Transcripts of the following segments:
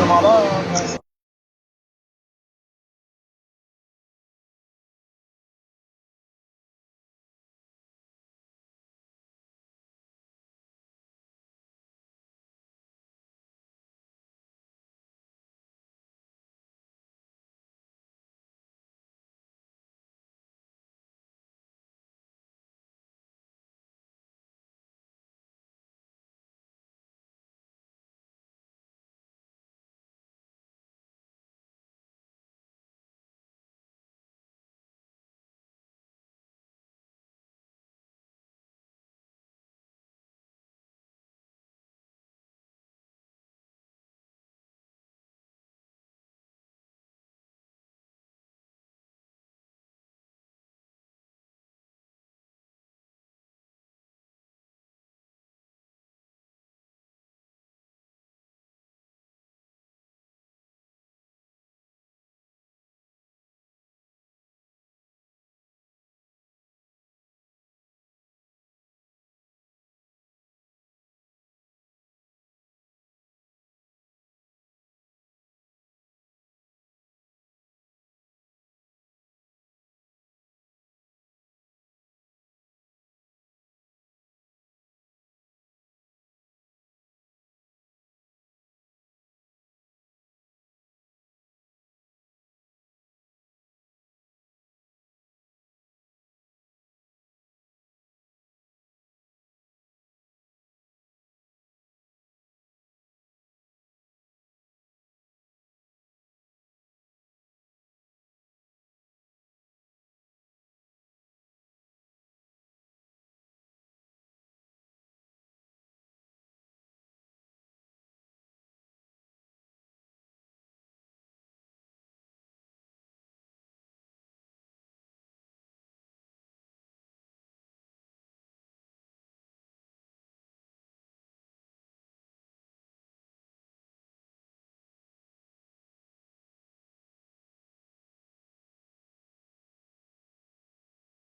commandeur.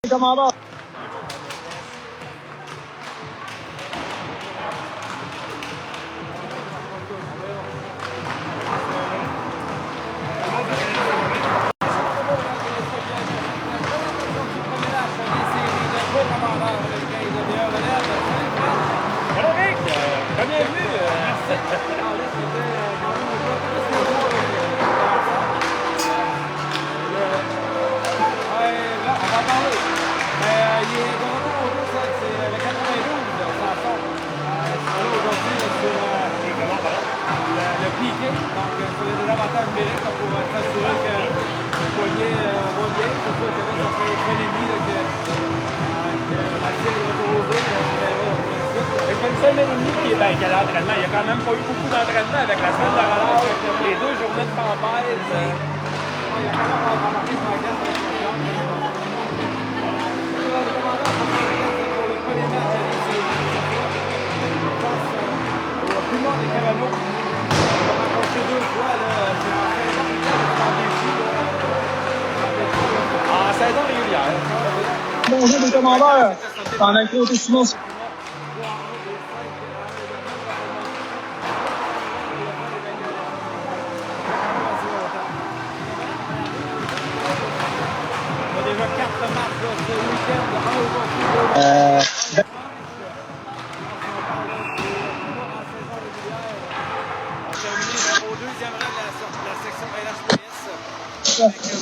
Commandeur. Ben, quel entraînement? Il n'y a quand même pas eu beaucoup d'entraînement avec la semaine de relâche, les 2 journées de tempête. En saison régulière. Bonjour les commandeurs. Pendant que côté Simon.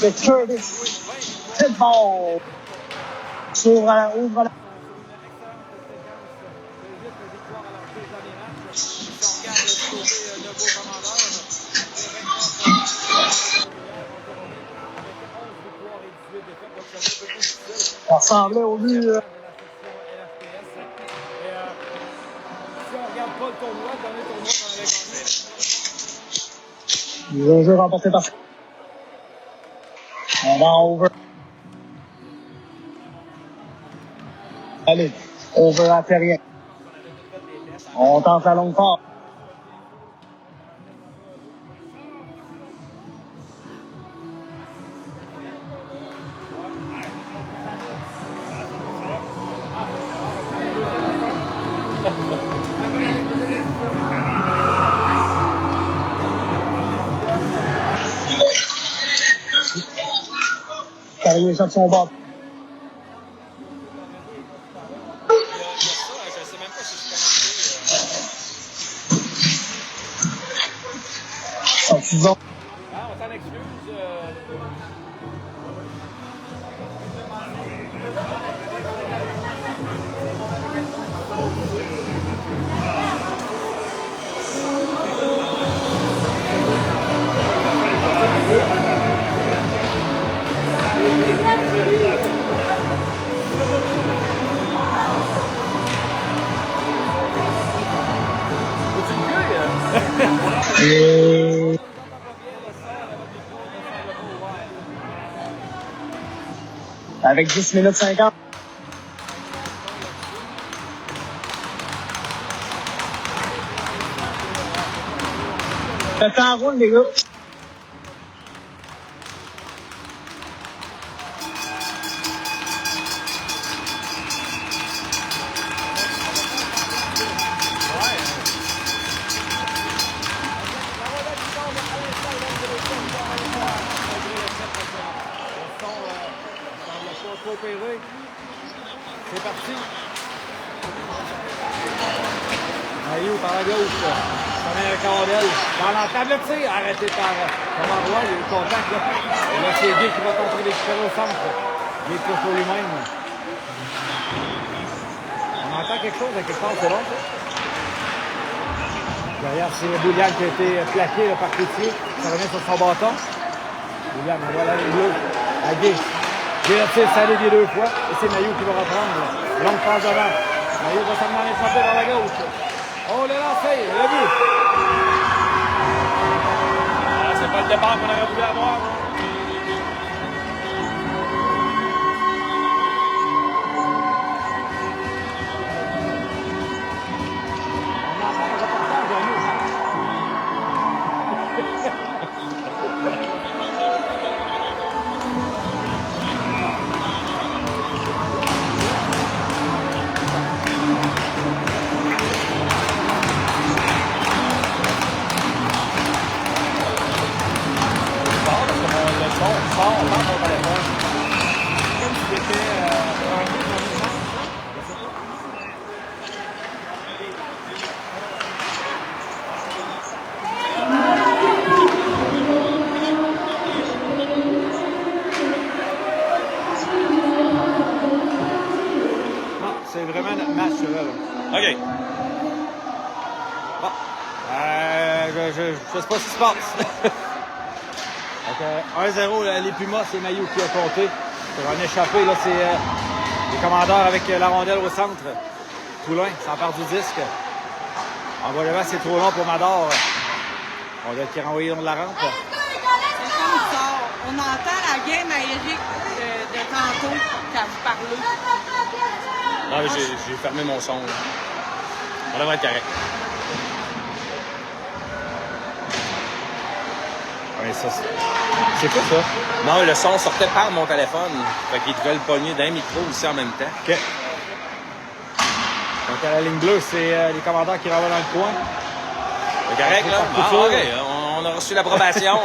De Curtis. C'est bon. Ouvre la. Ça ressemblait au but. Si on regarde pas le tournoi, le dernier tournoi qu'on avait gagné. Le jeu remporté par. On va over. Allez, over à rien. On tente la longue part. Carrier échappe son bord. Il y a ça, je sais même pas si je suis connecté. Sorti de zone. Ah, on s'en excuse. Et... Avec 10 minutes 50. Le temps roule, les gars. C'est parti. Maillot par la gauche. Première rondelle. Dans l'entame, le tir arrêté par Thomas Roy. Il y a eu le contact. Là, et là c'est Guy qui va tenter de récupérer au centre. Guy touche pour lui-même. On entend quelque chose à quelque part, c'est bon ça? Derrière, c'est Boulian qui a été plaqué là, par Coutier. Ça revient sur son bâton. Boulian, on voit la ligne bleue. À Guy. Guy a tiré sa ligne 2 fois. Et c'est Maillot qui va reprendre. Longue passe devant. Maillot va s'en aller frapper vers la gauche. Oh, le lancé, le but. Ah, c'est pas le départ qu'on aurait voulu avoir. C'est vraiment notre match, là. OK. Bon. Je sais pas ce qui se passe. Donc, 1-0, les Pumas, c'est Maillot qui a compté. Sur un échappé, là, c'est les commandeurs avec la rondelle au centre. Poulain, s'en part du disque. Envoie-le, c'est trop long pour Mador. On doit être renvoyé dans de la rampe. On entend la game à Eric de tantôt quand vous parlez. Non, mais j'ai fermé mon son. Là. On devrait être correct. Oui, ça, c'est quoi ça? Non, le son sortait par mon téléphone. Fait qu'il devait le pogner d'un micro aussi en même temps. OK. Donc, à la ligne bleue, c'est les commandants qui renvoient dans le coin. C'est correct, là? Ah, OK. On a reçu l'approbation.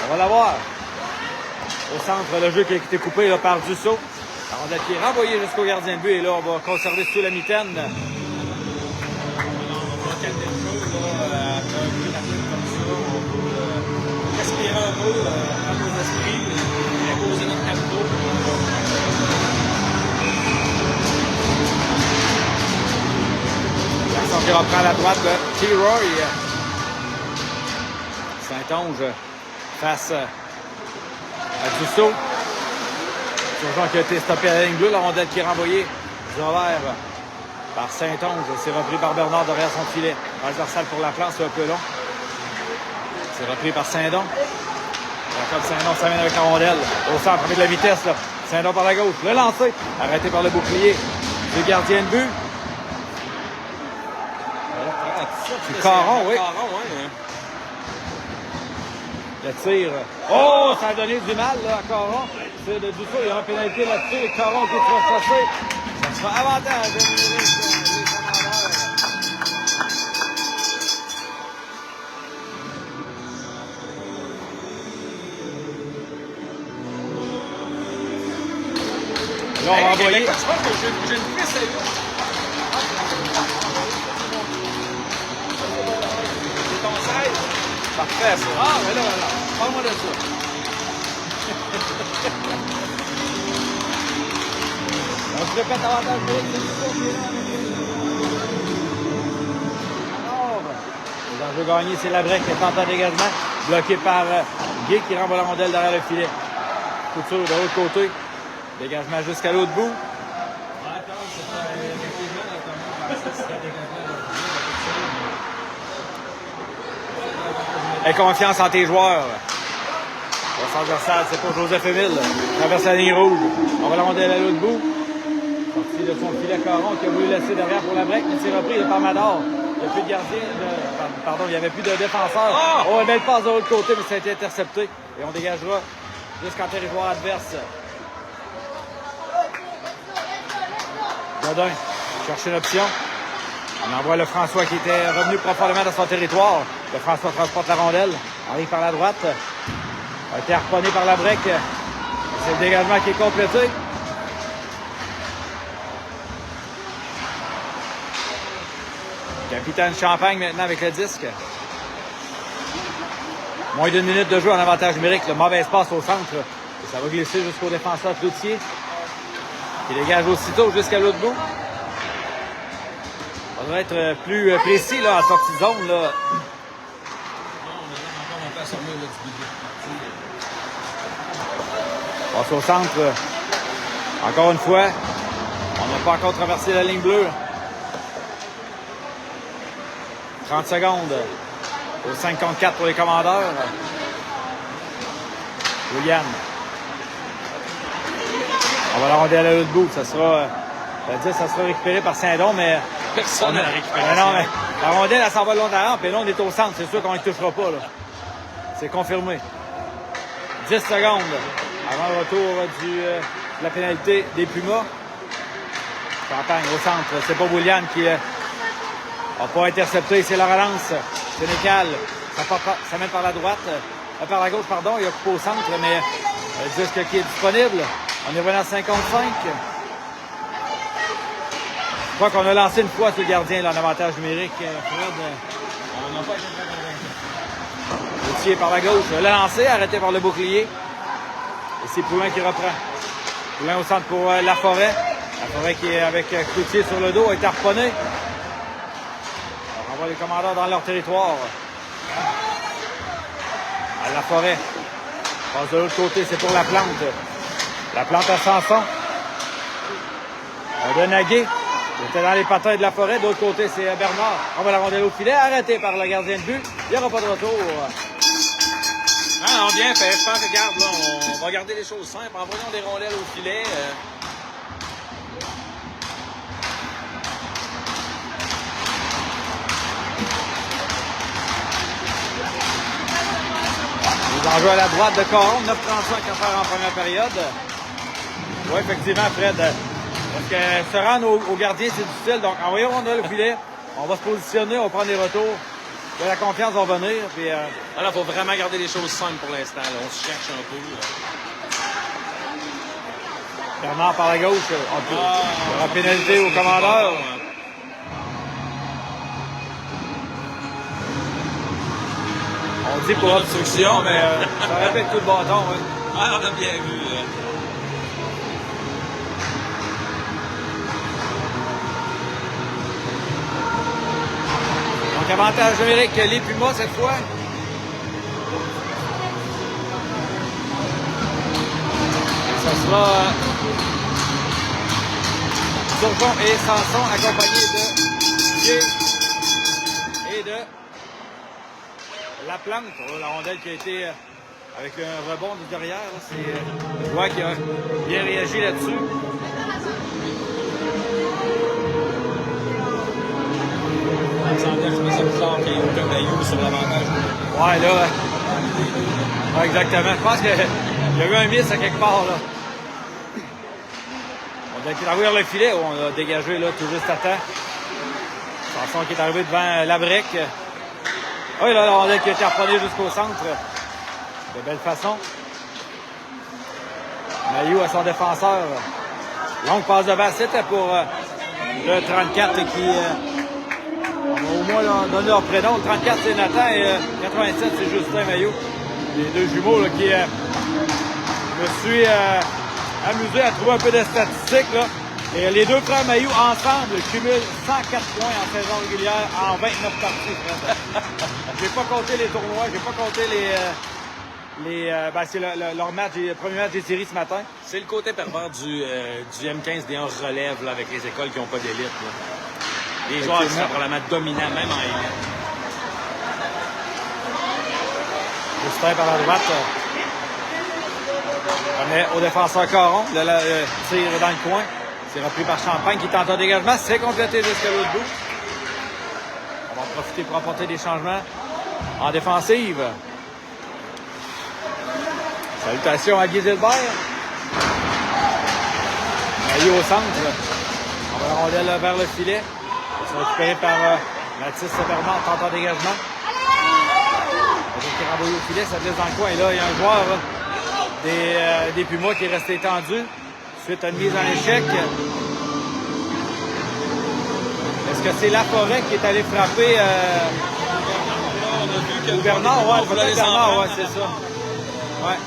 On va la voir. Au centre, le jeu qui a été coupé là, par Dussault. La rondelle qui est renvoyée jusqu'au gardien de but. Et là, on va conserver sous la mitaine. On va calmer le jeu, là, après un peu rapide comme ça. On peut respirer un peu dans nos esprits et imposer notre tempo. L'action qui reprend à la droite de T-Roy. Saint-Onge face à Dussault. Turgeon qui a été stoppé à la ligne bleue. La rondelle qui est renvoyée du revers par Saint-Onge. C'est repris par Bernard derrière son filet. Transversal pour la place, c'est un peu long. C'est repris par Saint-Don. Comme Saint-Don s'amène avec la rondelle. Au centre, avec de la vitesse. Là. Saint-Don par la gauche. Le lancer. Arrêté par le bouclier. Le gardien de but. C'est Caron, oui. Le tir. Oh, ça a donné du mal là, à Caron. C'est de Dussault, il y a un pénalité là-dessus. Et Caron qui est traspassé. Ça sera avantage de les commandeurs. Là, on va envoyer. Je pense que j'ai une piste à lui. C'est ton 16. Parfait, ça. Ah, mais là, parle-moi de ça. On se répète avantage numérique, c'est tout ça qui est là. Alors, les enjeux gagnés, c'est Labrec qui est en dégagement, bloqué par Guy qui renvoie la rondelle derrière le filet. Couture de l'autre côté. Dégagement jusqu'à l'autre bout. Aie confiance en tes joueurs. Son adversaire, c'est pas Joseph Émile. Traverse la ligne rouge. On va la rondelle à l'autre bout. Sorti de son filet Caron qui a voulu laisser derrière pour la break, mais c'est repris par Mador. Il n'y a plus de gardien. Pardon, il n'y avait plus de défenseur. Oh, une belle passe de l'autre côté, mais ça a été intercepté. Et on dégagera jusqu'en territoire adverse. Godin cherche une option. On envoie le François qui était revenu profondément dans son territoire. Le François transporte la rondelle. Arrive par la droite. A été harponné par la break. C'est le dégagement qui est complété. Capitaine Champagne maintenant avec le disque. Moins d'une minute de jeu en avantage numérique. Le mauvais espace au centre. Et ça va glisser jusqu'au défenseur Cloutier. Qui dégage aussitôt jusqu'à l'autre bout. On devrait être plus précis là, en sortie de zone. Là. Passe au centre. Encore une fois. On n'a pas encore traversé la ligne bleue. 30 secondes. Au 5 contre 4 pour les commandeurs. William. On va la rondelle à l'autre bout. Ça sera récupéré par Saint-Don, mais... Personne n'a récupéré. Non, mais la rondelle, elle s'en va le long de la rampe, et là, on est au centre. C'est sûr qu'on ne touchera pas, là. C'est confirmé. 10 secondes avant le retour de la pénalité des Pumas. Champagne au centre. C'est pas William qui n'a pas intercepté. C'est la relance. Sénécal. Ça mène par la droite. Par la gauche, pardon. Il a coupé au centre, mais le disque qui est disponible. On est revenu à 55. Je crois qu'on a lancé une fois sur le gardien là, en avantage numérique. Fred, on n'a pas été très convaincus. Gauthier par la gauche. Le lancé, arrêté par le bouclier. Et c'est Poulin qui reprend. Poulin au centre pour Laforêt. Laforêt qui est avec Cloutier sur le dos, est harponné. On renvoie les commandeurs dans leur territoire. À Laforêt. Passe de l'autre côté, c'est pour la plante. La plante à Sanson. On donne à Gué. Il était dans les patins de la forêt. De l'autre côté, c'est Bernard. On va la rondelle au filet. Arrêté par le gardien de but. Il n'y aura pas de retour. Ah non, bien fait. Je pense que, regarde, là, on va garder les choses simples. Envoyons des rondelles au filet. Les enjeux à la droite de Caron. 9,35 à faire en première période. Oui, effectivement, Fred. Parce que se rendre au gardien, c'est difficile. Donc, envoyons rondelle au filet. On va se positionner, on va prendre les retours. Là, la confiance va venir. Puis, il faut vraiment garder les choses simples pour l'instant. On se cherche un peu. Bernard par la gauche. Il y aura pénalité au commandeur. On dit pour obstruction, mais ça répète tout le bâton. Oui. Ah, on a bien vu. Donc, avantage numérique, les Pumas cette fois. Ça sera Turgeon et Sanson accompagnés de Dieu et de La Plante. La rondelle qui a été avec un rebond du derrière. C'est le joueur qui a bien réagi là-dessus. Je me sens bizarre qu'il y ait aucun maillot sur l'avantage. Ouais, là. Ouais, exactement. Je pense qu'il y a eu un miss à quelque part, là. On a ouvert le filet. On a dégagé, là, tout juste à temps. Sanson qui est arrivé devant Labrec. Oui, là, la rondelle qui a été reprenée jusqu'au centre. De belle façon. Maillot à son défenseur. Longue passe devant, c'était pour le 34 qui... on va au moins leur donner leur prénom. Le 34, c'est Nathan et 87, c'est Justin Maillot. Les deux jumeaux là, qui... je me suis amusé à trouver un peu de statistiques. Là. Et les deux frères Maillot ensemble cumulent 104 points en saison régulière en 29 parties. J'ai pas compté les tournois, j'ai pas compté c'est leur match, le premier match des séries ce matin. C'est le côté pervers du M15 des relève là, avec les écoles qui n'ont pas d'élite. Là. Les joueurs qui sont probablement dominants, même en élite. Justin par la droite. Mais au défenseur Caron, le tir dans le coin. C'est repris par Champagne qui tente un dégagement. C'est complété jusqu'à l'autre bout. On va en profiter pour apporter des changements en défensive. Salutations à Guy Gilbert. Maillot au centre. On va la rondelle vers le filet. Ça va récupéré par Mathis Bernard, tente un dégagement. Qui est renvoyé au filet, ça glisse dans le coin. Et là, il y a un joueur des Pumas qui est resté étendu. Suite à une mise en échec. Est-ce que c'est Laforêt qui est allé frapper au Bernard? Ouais, peut-être Bernard, ouais, c'est ça. Ouais.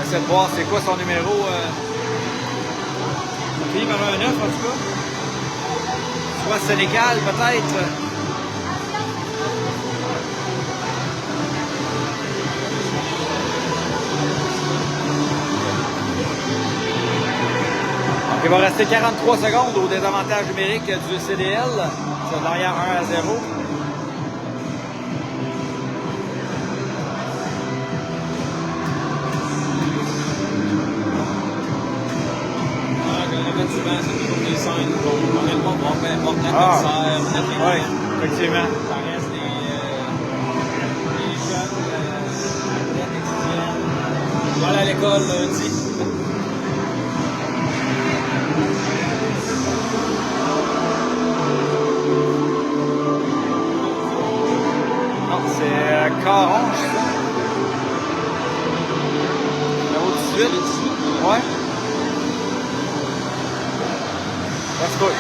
J'essaie de voir c'est quoi son numéro. Ça finit par un 9 en tout cas. Soit Sénégal peut-être. Donc il va rester 43 secondes au désavantage numérique du CDL. C'est derrière 1-0. Oui, effectivement. Ça reste des jeunes étudiants. Voilà à l'école lundi. Non, c'est Caron, je sais. Numéro 18. Ouais. That's good.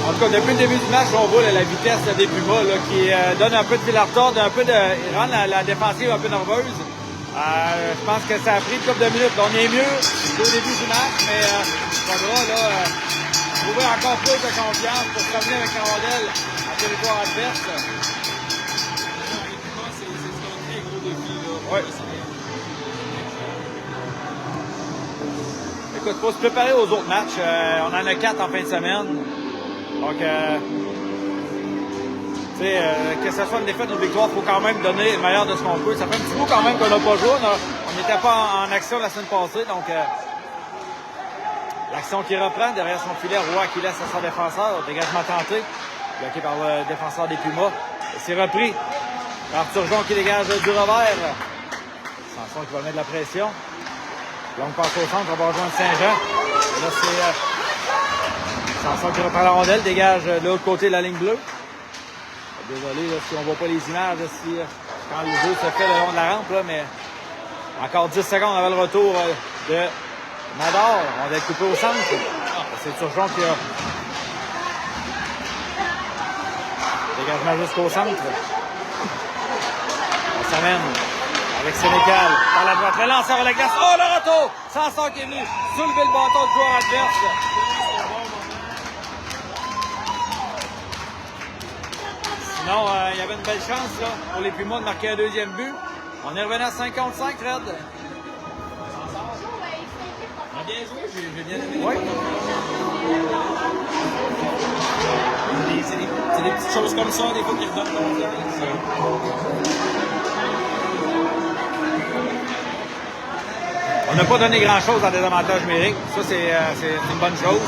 En tout cas, depuis le début du match, on voit la vitesse des Pumas là, qui donne un peu de fil à retordre, rend la défensive un peu nerveuse. Je pense que ça a pris une couple de minutes. On est mieux qu'au début du match, mais il faudra trouver encore plus de confiance pour promener avec la rondelle en territoire adverse. C'est un très gros défi. Oui. Écoute, il faut se préparer aux autres matchs. On en a 4 en fin de semaine. Donc, que ce soit une défaite ou une victoire, il faut quand même donner le meilleur de ce qu'on peut. Ça fait un petit bout quand même qu'on n'a pas joué. On n'était pas en action la semaine passée. Donc, l'action qui reprend derrière son filet, Roy qui laisse à son défenseur. Dégagement tenté, bloqué par le défenseur des Pumas. C'est repris par Turgeon qui dégage du revers. Sanson qui va mettre de la pression. Longue passe au centre, on va rejoindre Saint-Jean. Là, c'est Sanson qui reprend la rondelle, dégage de l'autre côté de la ligne bleue. Désolé là, si on ne voit pas les images, quand le jeu se fait le long de la rampe, là, mais encore 10 secondes avant le retour de Nador. On va être coupé au centre. C'est Turgeon qui a dégagement jusqu'au centre. On s'amène avec Sénécal par la droite. Le lanceur à la glace. Oh, le retour! Sanson qui est venu soulever le bâton du joueur adverse. Sinon, il y avait une belle chance là, pour les Pumas de marquer un deuxième but. On est revenu à 55, Fred. On a bien joué, j'ai bien aimé. Oui. C'est des petites choses comme ça, des fois, qui redonnent confiance. On n'a pas donné grand-chose en désavantage numérique. Ça, c'est une bonne chose.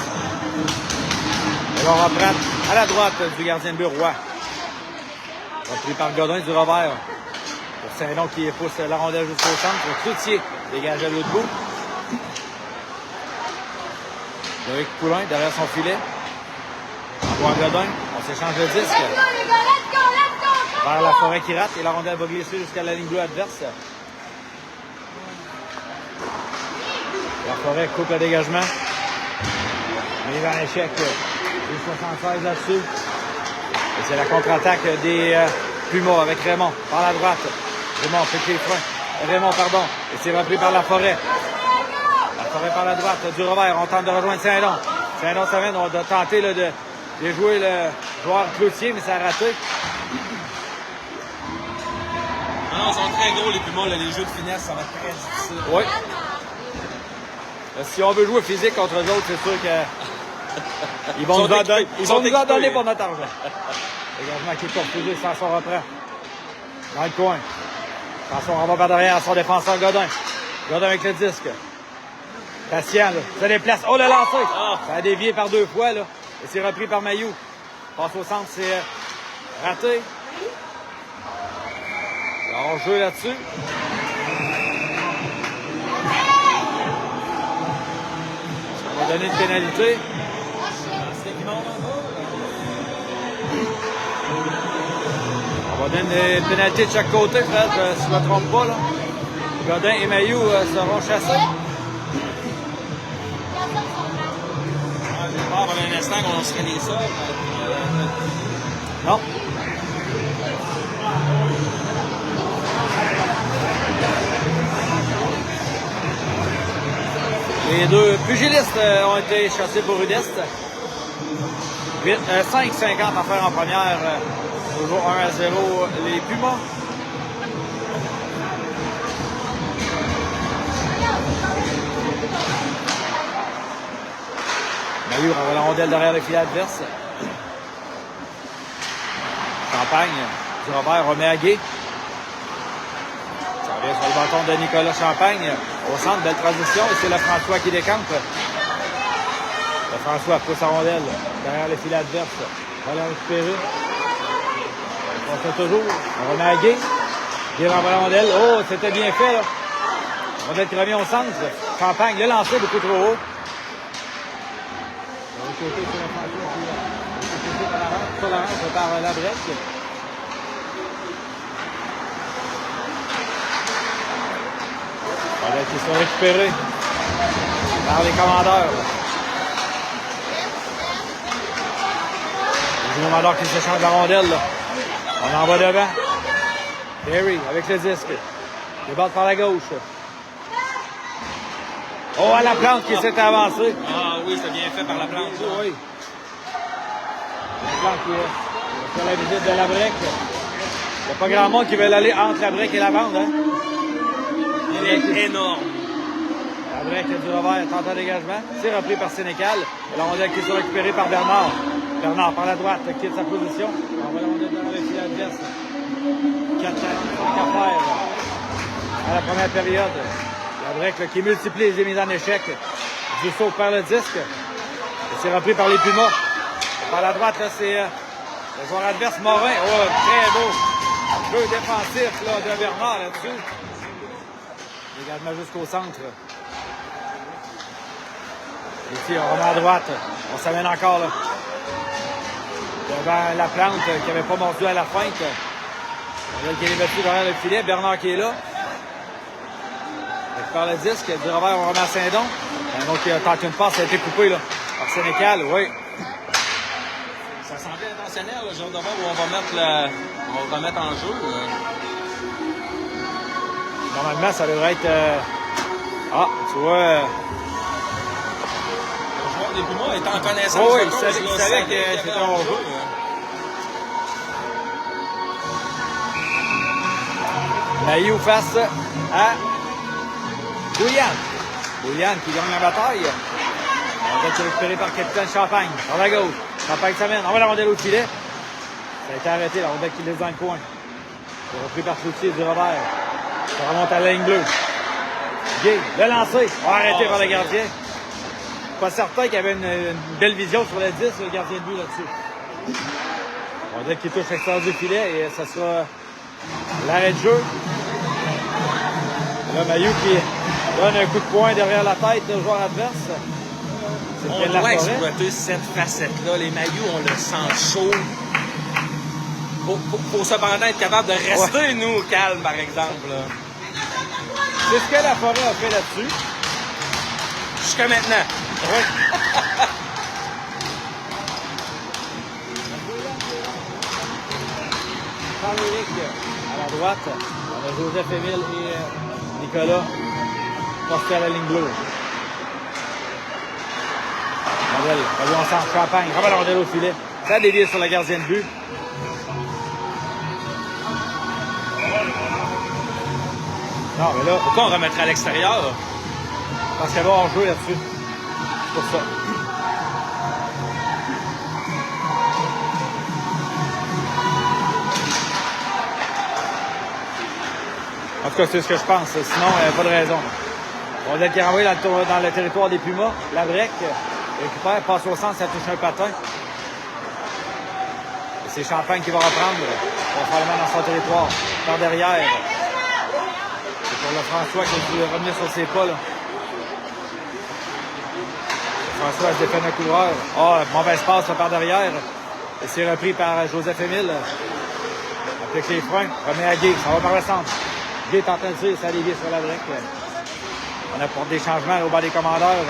Et là, on reprend à la droite du gardien de but, Roy. Repris par Godin du revers. Pour Saint-Long qui pousse la rondelle jusqu'au centre. Cloutier dégage à l'autre bout. Loïc Poulain derrière son filet. Envoie Godin. On s'échange le disque. vers la forêt qui rate et la rondelle va glisser jusqu'à la ligne bleue adverse. La forêt coupe le dégagement. Mise en échec du 76 là-dessus. Et c'est la contre-attaque des Pumas avec Raymond par la droite. Raymond fait les freins. Raymond, pardon. Et c'est repris par la forêt. La forêt par la droite du revers. On tente de rejoindre Saint-Don. Saint-Don s'amène. On doit tenter là, de jouer le joueur Cloutier, mais ça a raté. Non, ils sont très gros les Pumas. Les jeux de finesse, ça va être très difficile. Oui. Si on veut jouer physique contre eux autres, c'est sûr que ils vont nous en donner pour notre argent. Dégagement qui est refusé, Sanson reprend. Dans le coin. Sanson renvoie par derrière à son défenseur Godin. Godin avec le disque. Patient, là. Ça déplace. Oh, le lancer! Ça a dévié par 2 fois, là. Et c'est repris par Mailloux. Passe au centre, c'est raté. Alors, on joue là-dessus. On va donner une pénalité. On va donner une pénalité de chaque côté, Fred, si je ne me trompe pas. Là. Godin et Mailloux seront chassés. Pendant un instant qu'on serait des sols. Non. Les deux pugilistes ont été chassés pour rudesse. 5,50 à faire en première. Toujours 1-0 les Pumas. Mailloux renvoie la rondelle derrière le filet adverse. Champagne, du revers, remet à Gué. Ça revient sur le bâton de Nicolas Champagne. Au centre, belle transition. Et c'est le François qui décampe. Le François pousse la rondelle derrière le filet adverse. Va la récupérer. On fait toujours. On remet à Gué. Gué renvoie la rondelle. Oh, c'était bien fait, là. Rondelle qui revient au centre. Champagne, le lancer beaucoup trop haut. Côté sur le François qui sur la rampe par la break. Voilà, qui sont récupérés par les commandeurs. Les commandeurs qui s'échangent la rondelle. Là. On en va devant. Terry avec le disque. Débatte par la gauche. Oh, à la plante qui s'est avancée. Ah oui, c'est bien fait par la plante. Oui. La plante qui est sur la visite de la break. Il n'y a pas grand monde qui veut aller entre la break et la bande. Hein? Il est énorme. La break du revers tente un dégagement. C'est repris par Sénécal. La rondelle qui est récupérée par Bernard. Bernard par la droite quitte sa position. On va la rondelle dans le filet adverse. 4 à faire à la première période. La break là, qui multiplie les mises en échec. Dussault perd le disque. Et c'est repris par les Pumas. Par la droite, là, c'est le joueur adverse Morin. Oh, très beau. Jeu défensif là, de Bernard là-dessus. Également jusqu'au centre. Ici, on remet à droite. On s'amène encore là. Devant la plante qui n'avait pas mordu à la feinte. Qui est battu derrière le filet. Bernard qui est là. Par le disque, du revers, on remet à Saint-Don. Donc, il tente une passe, ça a été coupé là, par Sénécal, oui. Ça semblait intentionnel, le genre de voir où on va mettre en jeu. Normalement, ça devrait être... Ah, tu vois... Le joueur des Pumas est en connaissance. Oh, oui, de cause, il savait que c'était en jeu. Mailloux face à Bouillane. Bouillane qui gagne la bataille. On va être récupéré par le capitaine Champagne. Par la gauche. Champagne s'amène. On va la rondelle au filet. Ça a été arrêté, la rondelle qui laisse dans le coin. C'est repris par Cloutier du revers. Ça remonte à la ligne bleue. Gay, le lancer. On va arrêter par le gardien. Pas certain qu'il y avait une belle vision sur le 10, le gardien de but là-dessus. Rondelle qui touche l'extérieur du filet et ça sera l'arrêt de jeu. Là, Mailloux qui donne un coup de poing derrière la tête du joueur adverse. On doit exploiter cette facette-là. Les Mailloux, on le sent chaud. Faut cependant être capable de rester, nous, calmes, par exemple. Là. C'est ce que la forêt a fait là-dessus. Jusqu'à maintenant. Oui. Charles-Éric à la droite. On a Joseph-Émile et Nicolas postés à la ligne bleue. Rondelle, revient ensemble, Champagne, renvoie la rondelle au filet. Ça dévie sur le gardien de but. Non, mais là, Pourquoi on remettrait à l'extérieur? parce qu'elle va en jouer là-dessus. C'est pour ça. En tout cas, c'est ce que je pense. Sinon, il n'y a pas de raison. Rondelle qui est renvoyée dans le territoire des Pumas. La break récupère, passe au centre, ça touche un patin. Et c'est Champagne qui va reprendre. Probablement dans son territoire. Par derrière. C'est pour le François qui a dû revenir sur ses pas. Là. François se défend un coureur. Ah, mauvaise passe là, par derrière. Et c'est repris par Joseph-Émile. Applique les freins. Remet à Guy. Ça va par le centre. Guy est en train de tirer. Ça dévie sur la break. On apporte des changements là, au bas des commandeurs.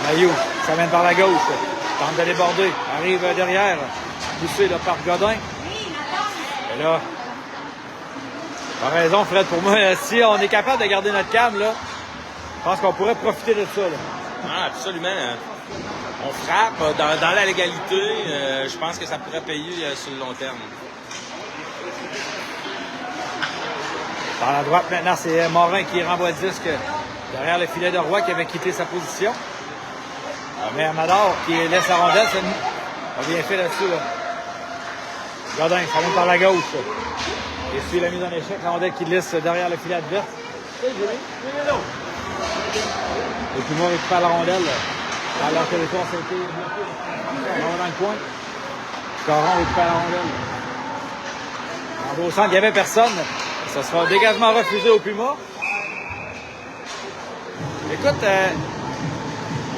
Mailloux, ça mène par la gauche. Tente de déborder. Arrive derrière. Poussé là, par Godin. Et là, t'as raison, Fred. Pour moi, si on est capable de garder notre calme, là, je pense qu'on pourrait profiter de ça. Là. Ah, absolument. On frappe dans la légalité. Je pense que ça pourrait payer sur le long terme. Par la droite, maintenant, c'est Morin qui renvoie le disque derrière le filet de Roy qui avait quitté sa position. Mais Amador qui laisse la rondelle, ça a bien fait là-dessus. Là. Godin, ça monte par la gauche. Et suit la mise en échec, la rondelle qui glisse derrière le filet adverse. Et puis moi, récupère la rondelle dans leur territoire, ça a été bloqué. On va dans le coin. Caron récupère la rondelle. En beau centre, il n'y avait personne. Ça sera dégagement refusé au Puma. Écoute,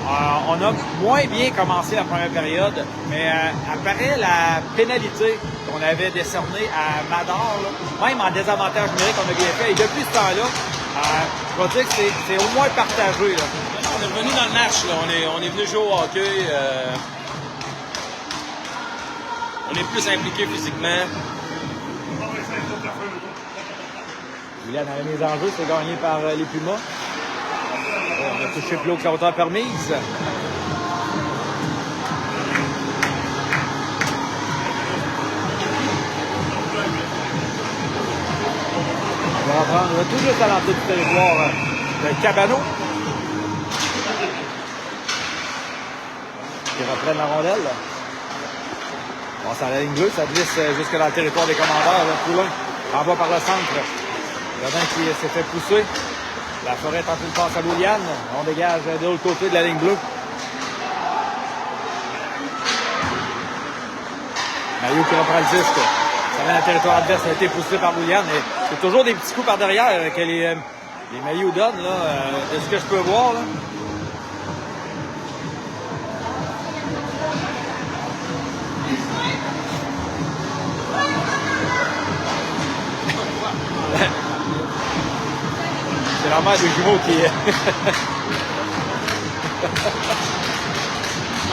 on a moins bien commencé la première période, mais apparaît la pénalité qu'on avait décernée à Mador, là, même en désavantage numérique, on a bien fait. Et depuis ce temps-là, je vais dire que c'est au moins partagé. Là. On est revenu dans le match. Là. On est venu jouer au hockey. On est plus impliqué physiquement. Julian dans la mise en jeu, c'est gagné par les Pumas. On a touché plus haut que la hauteur permise. On va reprendre tout juste à l'entrée du territoire de Cabano. Qui reprennent la rondelle. Bon, c'est à la ligne bleue, ça glisse jusque dans le territoire des commandeurs. Poulain envoie par le centre. Godin qui s'est fait pousser. La forêt tente une passe à Bouliane. On dégage de l'autre côté de la ligne bleue. Mailloux qui reprend le disque. Ça vient dans le territoire adverse. Ça a été poussé par Bouliane. Et c'est toujours des petits coups par derrière que les Mailloux donnent, là, de ce que je peux voir. Là. C'est la mère des jumeaux qui...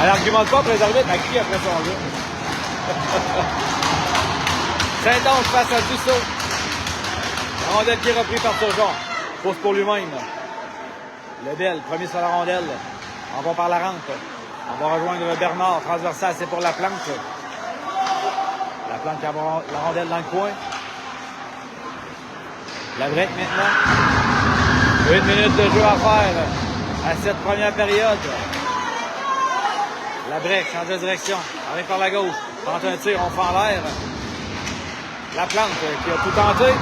Elle n'argumente pas après l'arbitre, elle crie après son jeu. Saint-Onge face à Dussault. La rondelle qui est reprise par Turgeon. Pousse pour lui-même. Lebel, premier sur la rondelle. On va par la rampe. On va rejoindre Bernard. Transversal, c'est pour la planque. La planque qui a la rondelle dans le coin. La break maintenant. 1 minute de jeu à faire à cette première période. La break, change de direction. Arrive par la gauche. Tente un tir, on fait en l'air. La plante qui a tout tenté.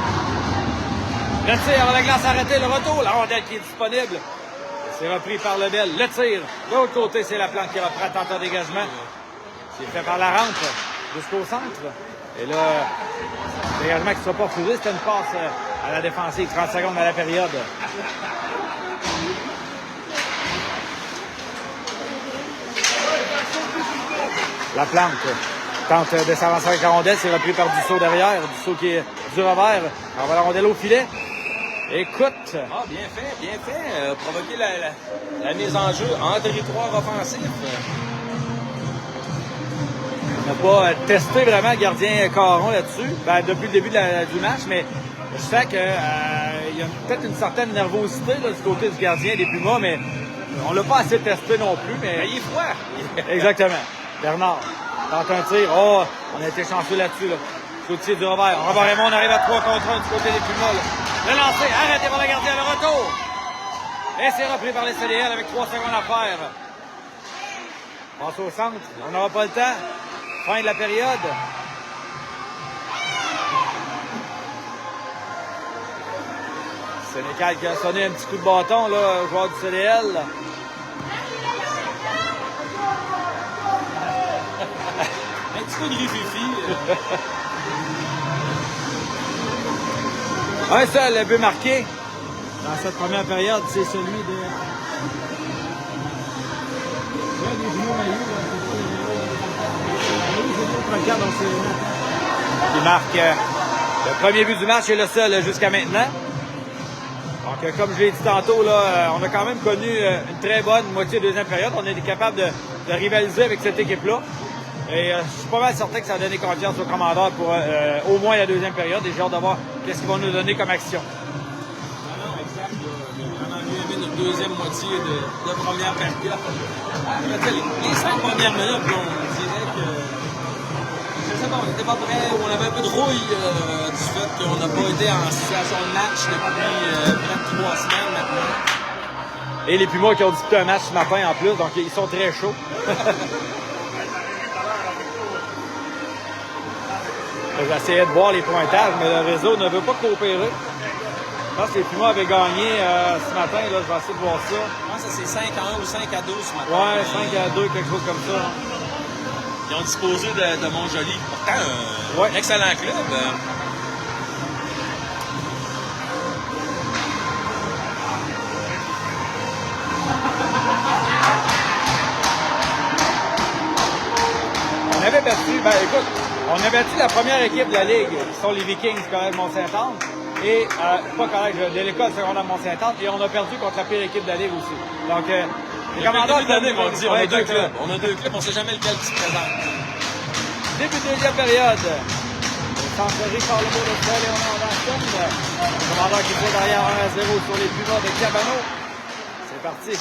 Le tir, la glace arrêtée, le retour. La rondelle qui est disponible. C'est repris par Lebel. Le tir. De l'autre côté, c'est la plante qui reprend tente en dégagement. C'est fait par la rampe jusqu'au centre. Et là, le dégagement qui ne sera pas refusé, c'était une passe à la défensive. 30 secondes à la période. La plante tente de s'avancer avec la rondelle. C'est repris par Dussault derrière. Dussault qui est du revers. On va la rondelle au filet. Écoute. Ah, bien fait. Provoquer la mise en jeu en territoire offensif. On n'a pas testé vraiment le gardien Caron là-dessus, depuis le début du match, mais je sais qu'il y a peut-être une certaine nervosité là, du côté du gardien des Pumas, mais on l'a pas assez testé non plus. Mais il est froid. Exactement. Bernard tente un tir. Oh, on a été chanceux là-dessus. Là. Côté du revers. Robert Raymond arrive à 3 contre 1 du côté des Pumas. Là. Le lancer, arrêté par le gardien, le retour. Et c'est repris par les CDL avec 3 secondes à faire. Passe au centre, on n'aura pas le temps. Fin de la période. Sénécal qui a sonné un petit coup de bâton là, au joueur du CDL. Un petit peu de rififi. Un seul but marqué dans cette première période, c'est celui de... qui marque le premier but du match et le seul jusqu'à maintenant. Donc, comme je l'ai dit tantôt, là, on a quand même connu une très bonne moitié de deuxième période. On a été capable de rivaliser avec cette équipe-là. Et je suis pas mal certain que ça a donné confiance au commandeur pour au moins la deuxième période. Et j'ai hâte de voir qu'est-ce qu'ils vont nous donner comme action. Non, exact. J'ai vraiment mieux aimé notre deuxième moitié de première période. Les 5 premières minutes, on dirait que... Je sais pas, on n'était pas prêts, on avait un peu de rouille du fait qu'on n'a pas été en situation de match depuis près de 3 semaines maintenant. Et les Pumas qui ont disputé un match ce matin en plus, donc ils sont très chauds. J'essayais de voir les pointages, mais le réseau ne veut pas coopérer. Je pense que les Pumas avaient gagné ce matin, là, je vais essayer de voir ça. Je pense que c'est 5-1 ou 5-2 ce matin. Ouais, 5-2, quelque chose comme ça. Ils ont disposé de Montjoli. Pourtant, un excellent club. On avait battu, écoute, on a battu la première équipe de la Ligue, qui sont les Vikings, Collège Mont-Saint-Anne, et, pas Collège, de l'école secondaire Mont-Saint-Anne, et on a perdu contre la pire équipe de la Ligue aussi. Donc, les commandants... on a deux clubs. On a deux clubs, on ne sait jamais lequel qui se présente. Début de deuxième période. Le centre par le mot de Fred et on est en action. Le commandant qui fait derrière 1-0 sur les Pumas de Cabano. C'est parti.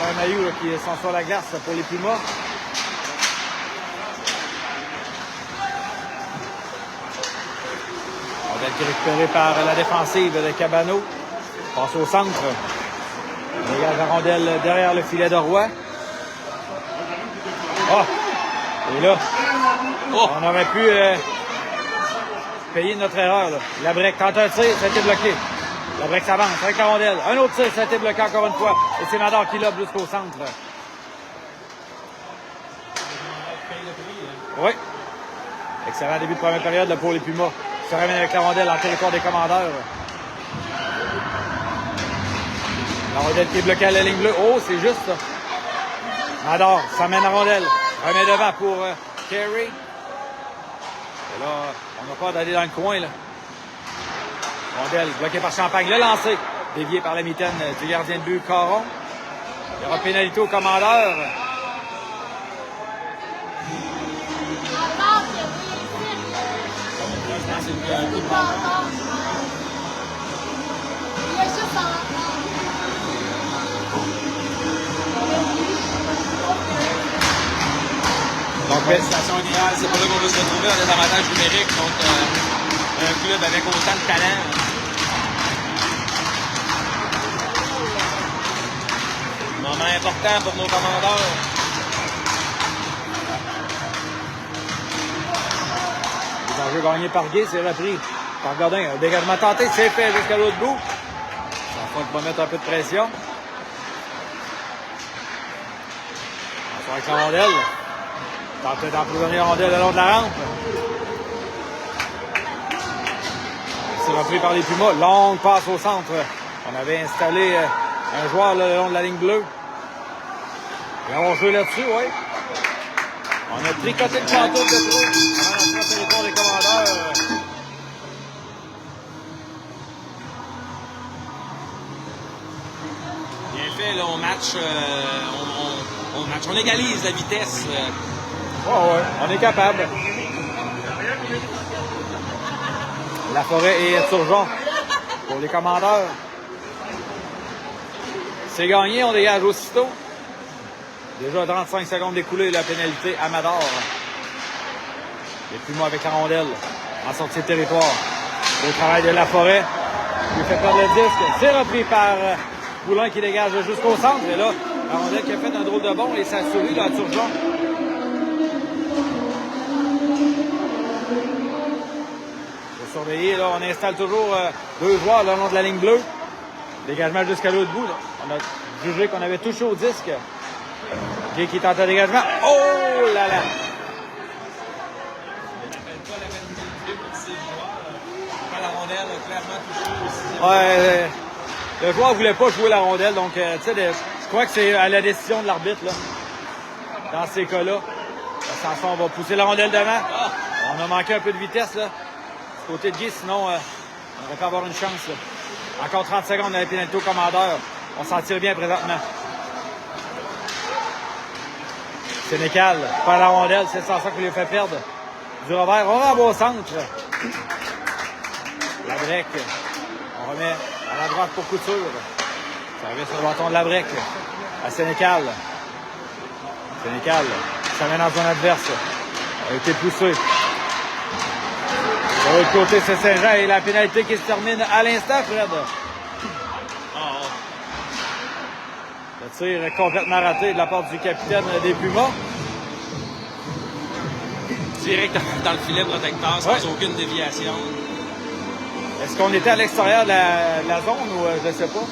Un maillot qui sont sur la glace pour les Pumas. On va être récupéré par la défensive de Cabano. Passe au centre. On dégage la rondelle derrière le filet de Roy. Oh! Et là, on aurait pu payer notre erreur. Là. La break tente un tir, ça a été bloqué. La break s'avance avec la rondelle. Un autre tir, ça a été bloqué encore une fois. Et c'est Nadar qui lobe jusqu'au centre. Oui. Excellent début de première période là, pour les Pumas. Ils se ramènent avec la rondelle en territoire des commandeurs. La rondelle qui est bloquée à la ligne bleue. Oh, c'est juste ça. Nadar, ça mène la rondelle. Remet devant pour Kerry. Et là, on n'a pas d'aller dans le coin. Là. Rondelle bloquée par Champagne. Le lancer. Dévié par la mitaine du gardien de but Caron. Il y aura pénalité au commandeur. Donc, situation idéale, c'est pas là qu'on veut se retrouver en désavantage numérique contre un club avec autant de talent. Moment important pour nos commandeurs. Les enjeux gagnés par Guy, c'est repris par Godin. Un dégagement tenté, c'est fait jusqu'à l'autre bout. Ça va mettre un peu de pression. On va avec la rondelle. Tenter d'emprisonner la rondelle le long de la rampe. C'est repris par les Pumas. Longue passe au centre. On avait installé un joueur là, le long de la ligne bleue. Et on va jouer là-dessus, oui. On a tricoté le pantoute de trop avant d'entrer au territoire des commandeurs. Bien fait, là, on égalise la vitesse. Ouais, on est capable. La forêt est urgente pour les commandeurs. C'est gagné, on dégage aussitôt. Déjà 35 secondes d'écoulées, la pénalité Amador. Et puis moi avec la rondelle en sortie de territoire. Le travail de la forêt qui fait perdre le disque. C'est repris par Poulain qui dégage jusqu'au centre. Et là, la rondelle qui a fait un drôle de bond et ça sourit là, Turgeon. Surveiller, là, on installe toujours deux joueurs le long de la ligne bleue. Dégagement jusqu'à l'autre bout. Là. On a jugé qu'on avait touché au disque. Gay qui tente un dégagement. Oh là là! La rondelle a clairement touché aussi. Ouais, le joueur ne voulait pas jouer la rondelle, donc tu sais, je crois que c'est à la décision de l'arbitre. Là. Dans ces cas-là, Sanson va pousser la rondelle devant. On a manqué un peu de vitesse là. Du côté de Guy, sinon on aurait pu avoir une chance. Là. Encore 30 secondes dans la pénalité au commandeur. On s'en tire bien présentement. Sénécal par la rondelle, c'est Sanson qui lui fait perdre. Du revers, on va au centre. La break, on remet à la droite pour Couture. Ça revient sur le bâton de la break. À Sénécal. Sénécal, ça mène dans zone adverse. A été poussé. De l'autre côté, c'est Saint-Jean et la pénalité qui se termine à l'instant, Fred. Le tir est complètement raté de la part du capitaine des Pumas. Direct dans le filet protecteur, sans aucune déviation. Est-ce qu'on était à l'extérieur de la zone ou je ne sais pas?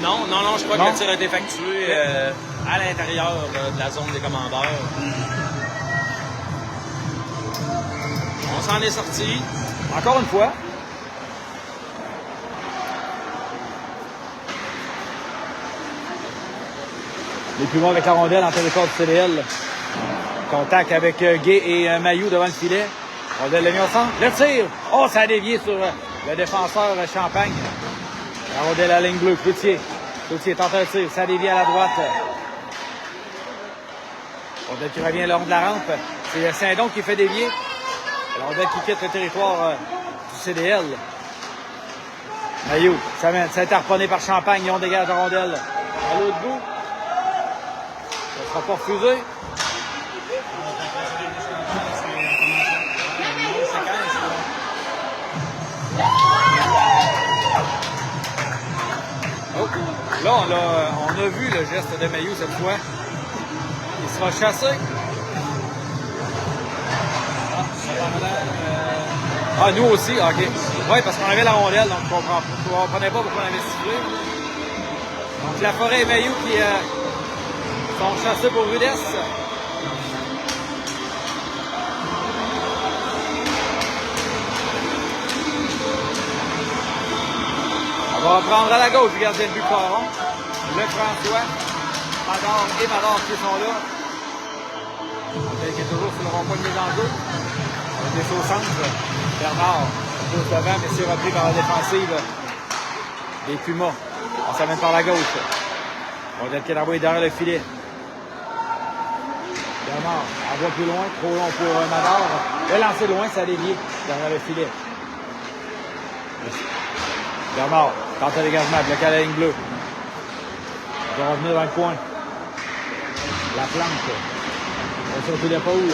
Non, je crois que le tir a été effectué à l'intérieur de la zone des commandeurs. On s'en est sorti. Encore une fois. Les Pumas avec la rondelle en territoire du CDL. Contact avec Gay et Mailloux devant le filet. Rondelle l'a mis au centre. Le tir! Oh, ça a dévié sur le défenseur Champagne. La rondelle à la ligne bleue. Cloutier. Cloutier tente un tir. Ça dévie à la droite. Rondelle qui revient le long de la rampe. C'est Saint-Don qui fait dévier. La rondelle qui quitte le territoire du CDL. Mailloux, ça a été harponné par Champagne et on dégage la rondelle à l'autre bout. Ça ne sera pas refusé. Oh. Là, on a vu le geste de Mailloux cette fois. Il sera chassé. Ah, nous aussi? OK. Oui, parce qu'on avait la rondelle, donc on ne comprenait pas pourquoi on avait sifflé. Donc, la forêt et Mailloux qui sont chassés pour rudesse. On va reprendre à la gauche du gardien de but Caron. Le François, Mador et Mador qui sont là. Qui est toujours sur le rond-point de mise en jeu. On est au centre. Bernard pousse devant, mais c'est repris par la défensive des Pumas. On s'amène par la gauche. On va être envoyé derrière le filet. Bernard envoie plus loin, trop long pour Mador. Le lancer loin, ça a dévié derrière le filet. Bernard tente le dégagement, bloqué à la ligne bleue. Il va revenir dans le coin. La planque. Sur l'épaule.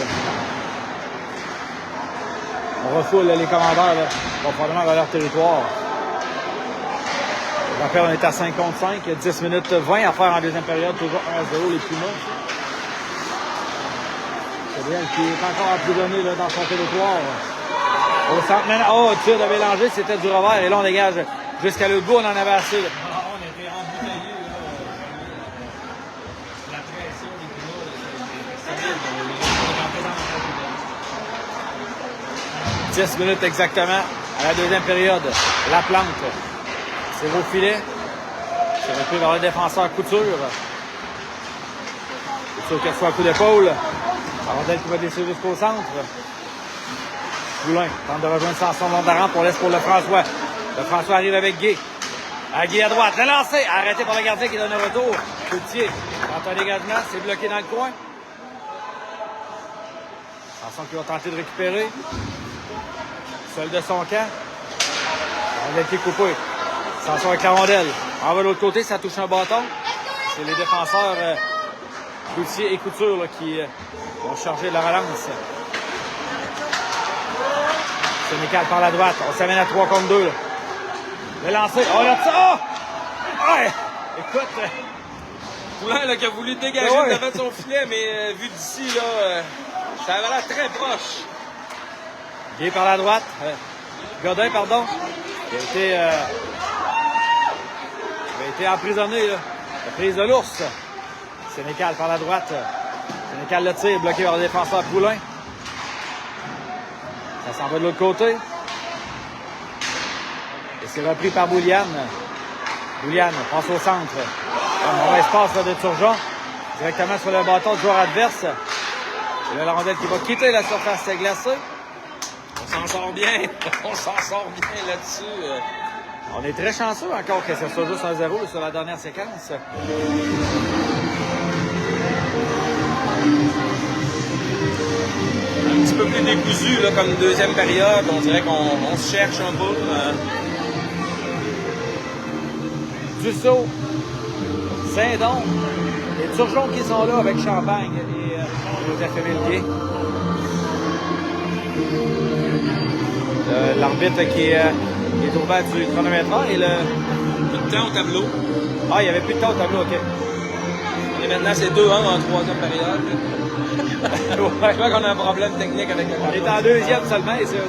On refoule les commandeurs, là, probablement dans leur territoire. Je rappelle, on est à 5 contre 5. Il y a 10 minutes 20 à faire en deuxième période. Toujours 1-0 les Pumas. C'est bien qui est encore emprisonné là, dans son territoire. Au centre maintenant. Oh, tir de Bélanger, c'était du revers. Et là, on dégage jusqu'à l'autre bout. On en avait assez. Là. On était embouteillés. La pression des Pumas, c'est 10 minutes exactement à la deuxième période. La plante. C'est au filet. C'est repris vers le défenseur Couture. Couture Dusso qui reçoit un coup d'épaule. La rondelle qui va descendre jusqu'au centre. Poulain tente de rejoindre Sanson long de la rampe. On laisse pour le François. Le François arrive avec Guy. Guy à droite. Le lancer. Arrêté par le gardien qui donne un retour. Coutier tente un dégagement. C'est bloqué dans le coin. Sanson qui va tenter de récupérer. Seul de son camp. La rondelle qui est coupée. Sanson avec la rondelle. On va de l'autre côté. Ça touche un bâton. C'est les défenseurs Coutier et Couture là, qui vont charger la relance. Sénécal par la droite. On s'amène à 3 contre 2. Là. Le lancer. Oh, là, ça! Ouais! Écoute. Poulain là, qui a voulu dégager devant de son filet, mais vu d'ici, là, ça avait l'air très proche. Guy par la droite. Godin, pardon. Qui a été emprisonné. Là. La prise de l'ours. Sénécal par la droite. Sénécal le tire, bloqué par le défenseur Poulain. Ça s'en va de l'autre côté. Et c'est repris par Bouliane. Bouliane passe au centre. Un mauvais espace là, de Turgeon. Directement sur le bâton du joueur adverse. Et là, la rondelle qui va quitter la surface glacée. On s'en sort bien. On s'en sort bien là-dessus. On est très chanceux encore que ça soit juste 1-0 sur la dernière séquence. Un petit peu plus décousu là, comme deuxième période. On dirait qu'on se cherche un peu. Dusso, Saint-Don et Turgeon qui sont là avec Champagne et Joseph-Émile Gué. L'arbitre qui est au bas du chronomètre et le... Plus de temps au tableau. Ah, il n'y avait plus de temps au tableau, OK. Et maintenant, c'est 2-1 en troisième période. Ouais. Je crois qu'on a un problème technique avec le On tableau. est en deuxième seulement et c'est 1-0.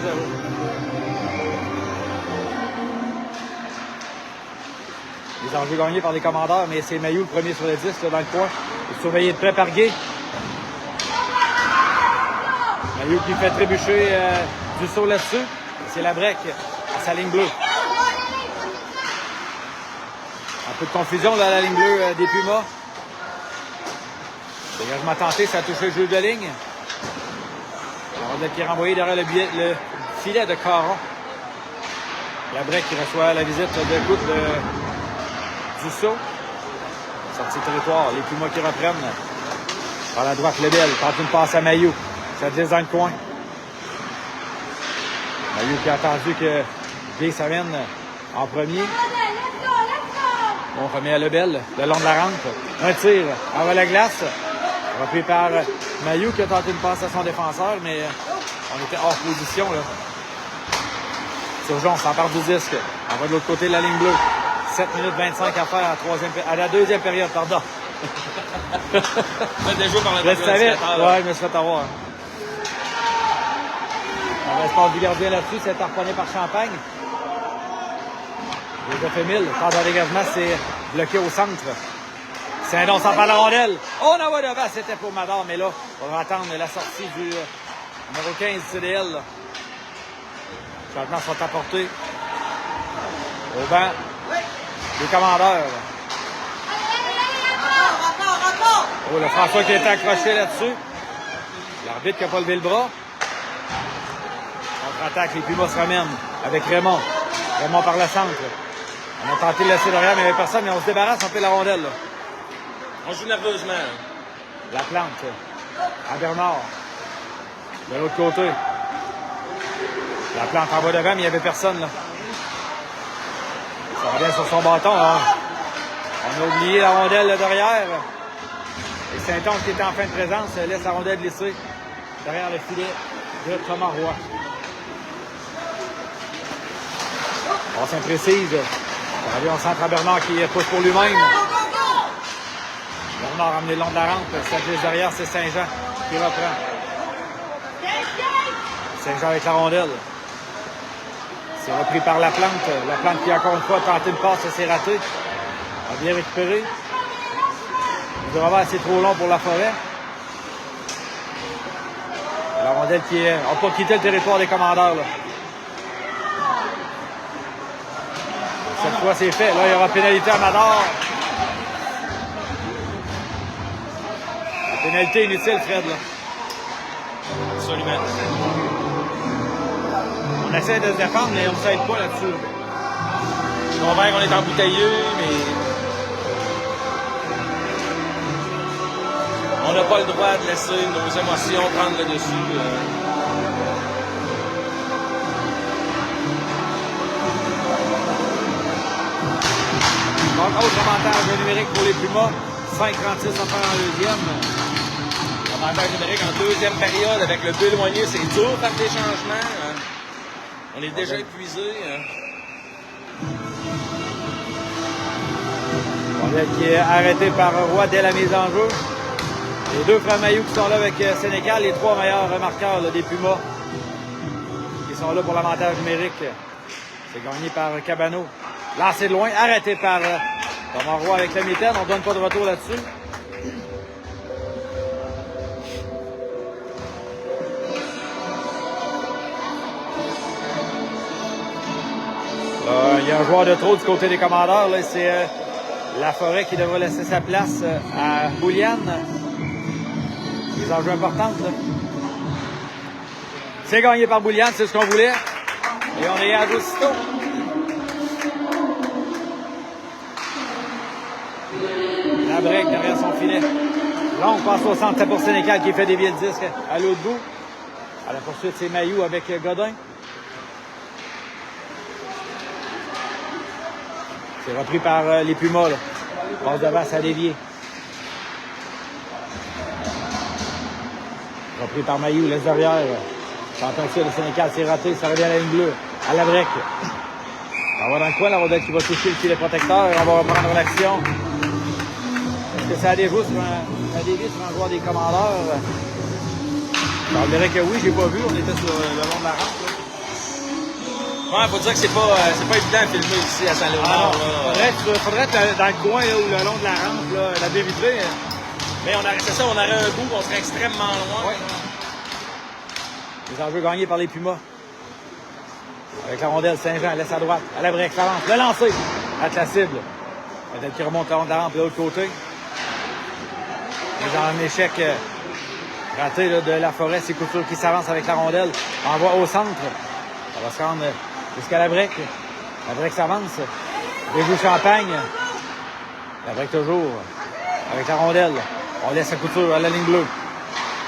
Les enjeux gagnés par les commandeurs, mais c'est Mailloux le premier sur le 10 là, dans le coin. Il est surveillé de près par Gué. Mailloux qui fait trébucher Dusso là-dessus. C'est la break à sa ligne bleue. Un peu de confusion là, à la ligne bleue des Pumas. Dégagement tenté, ça a touché le jeu de ligne. La rondelle qui est renvoyée derrière le filet de Caron. La break qui reçoit la visite de Goutte de Dusso. Sortie de territoire, les Pumas qui reprennent. Par la droite, Lebel tente une passe à Mailloux. Ça glisse dans le coin. Mailloux qui a attendu que Guy s'amène en premier. On remet à Lebel, le long de la rampe. Un tir avant la glace. Repris par Mailloux qui a tenté une passe à son défenseur, mais on était hors position. Là. Turgeon s'empare du disque. On va de l'autre côté de la ligne bleue. 7 minutes 25 à faire à la deuxième période, pardon. Déjà par Je le savais. Ouais, je me suis fait avoir. On va espace du gardien là-dessus, c'est harponné par Champagne. Joseph-Émile, tente un dégagement, c'est bloqué au centre. Saint-Don s'en parle la rondelle. On en va devant, c'était pour Mador, mais là, on va attendre la sortie du numéro 15 CDL. Là. Les changements sont apportés au banc des commandeurs. Oh, le François qui est accroché là-dessus. L'arbitre qui n'a pas levé le bras. Contre-attaque, les Pumas se ramènent avec Raymond. Raymond par le centre. On a tenté de laisser derrière, mais il n'y avait personne, mais on se débarrasse un peu de la rondelle. Là. On joue nerveusement. La plante à Bernard. De l'autre côté. La plante en bas devant, mais il n'y avait personne. Là. Ça revient sur son bâton. Là. On a oublié la rondelle là, derrière. Et Saint-Onge, qui était en fin de présence, laisse la rondelle glisser derrière le filet de Thomas Roy. On s'imprécise. Ça revient au centre à Bernard qui pousse pour lui-même. Bernard a amené le long de la rampe. Ça glisse derrière, c'est Saint-Jean qui reprend. Saint-Jean avec la rondelle. C'est repris par la plante. La plante qui, encore une fois, a tenté une passe, c'est raté. A bien récupéré. Le revers, c'est trop long pour la forêt. La rondelle qui n'a pas quitté le territoire des commandeurs. Là. Cette fois, c'est fait. Là, il y aura pénalité à Mador. La Pénalité inutile, Fred, là. Absolument. On essaie de se défendre, mais on ne s'aide pas là-dessus. Je comprends qu'on est embouteilleux, mais on n'a pas le droit de laisser nos émotions prendre le dessus. Donc, autre avantage numérique pour les Pumas. 5-36 à faire en deuxième. Avantage numérique en deuxième période avec le but éloigné. C'est dur de faire des changements. On est déjà épuisé. Rondelle qui est arrêté par Roy dès la mise en jeu. Les deux frères Mailloux qui sont là avec Sénécal, les trois meilleurs marqueurs là, des Pumas qui sont là pour l'avantage numérique. C'est gagné par Cabano. Lancé de loin, arrêté par Thomas Roy avec la mitaine. On ne donne pas de retour là-dessus. Il y a un joueur de trop du côté des commandeurs. C'est Laforêt qui devrait laisser sa place à Boulian. Des enjeux importants. C'est gagné par Boulian, c'est ce qu'on voulait. Et on est à aussitôt. La break derrière son filet. Là, on passe au centre pour Sénécal qui fait dévier le disque à l'autre bout. À la poursuite, c'est Mailloux avec Godin. C'est repris par les Pumas. Là. Passe devant, ça dévié. Repris par Mailloux, laisse derrière. Attention, le Sénécal, c'est raté, ça revient à la ligne bleue. À la break. On va dans le coin, la rondelle qui va toucher le filet protecteur. On va reprendre l'action. Est-ce que ça a dévié sur un joueur des commandeurs? On dirait que oui, j'ai pas vu. On était sur le long de la rampe. Là. Ouais, faut dire que c'est pas évident de filmer ici à Saint-Léonard. Faudrait être dans le coin là, ou le long de la rampe, là, la baie vitrée. Mais c'est ça, on aurait un bout, on serait extrêmement loin. Ouais. Les enjeux gagnés par les Pumas. Avec la rondelle, Saint-Jean laisse à droite, à la break, ça lance, le lancer, à la cible. Peut-être qu'il remonte le long de la rampe de l'autre côté. Mais dans un échec raté là, de Laforêt, c'est Couture qui s'avance avec la rondelle, envoie au centre. Ça va se rendre jusqu'à la break. La break s'avance. Déjoue Champagne. La break toujours. Avec la rondelle. On laisse à Couture à la ligne bleue.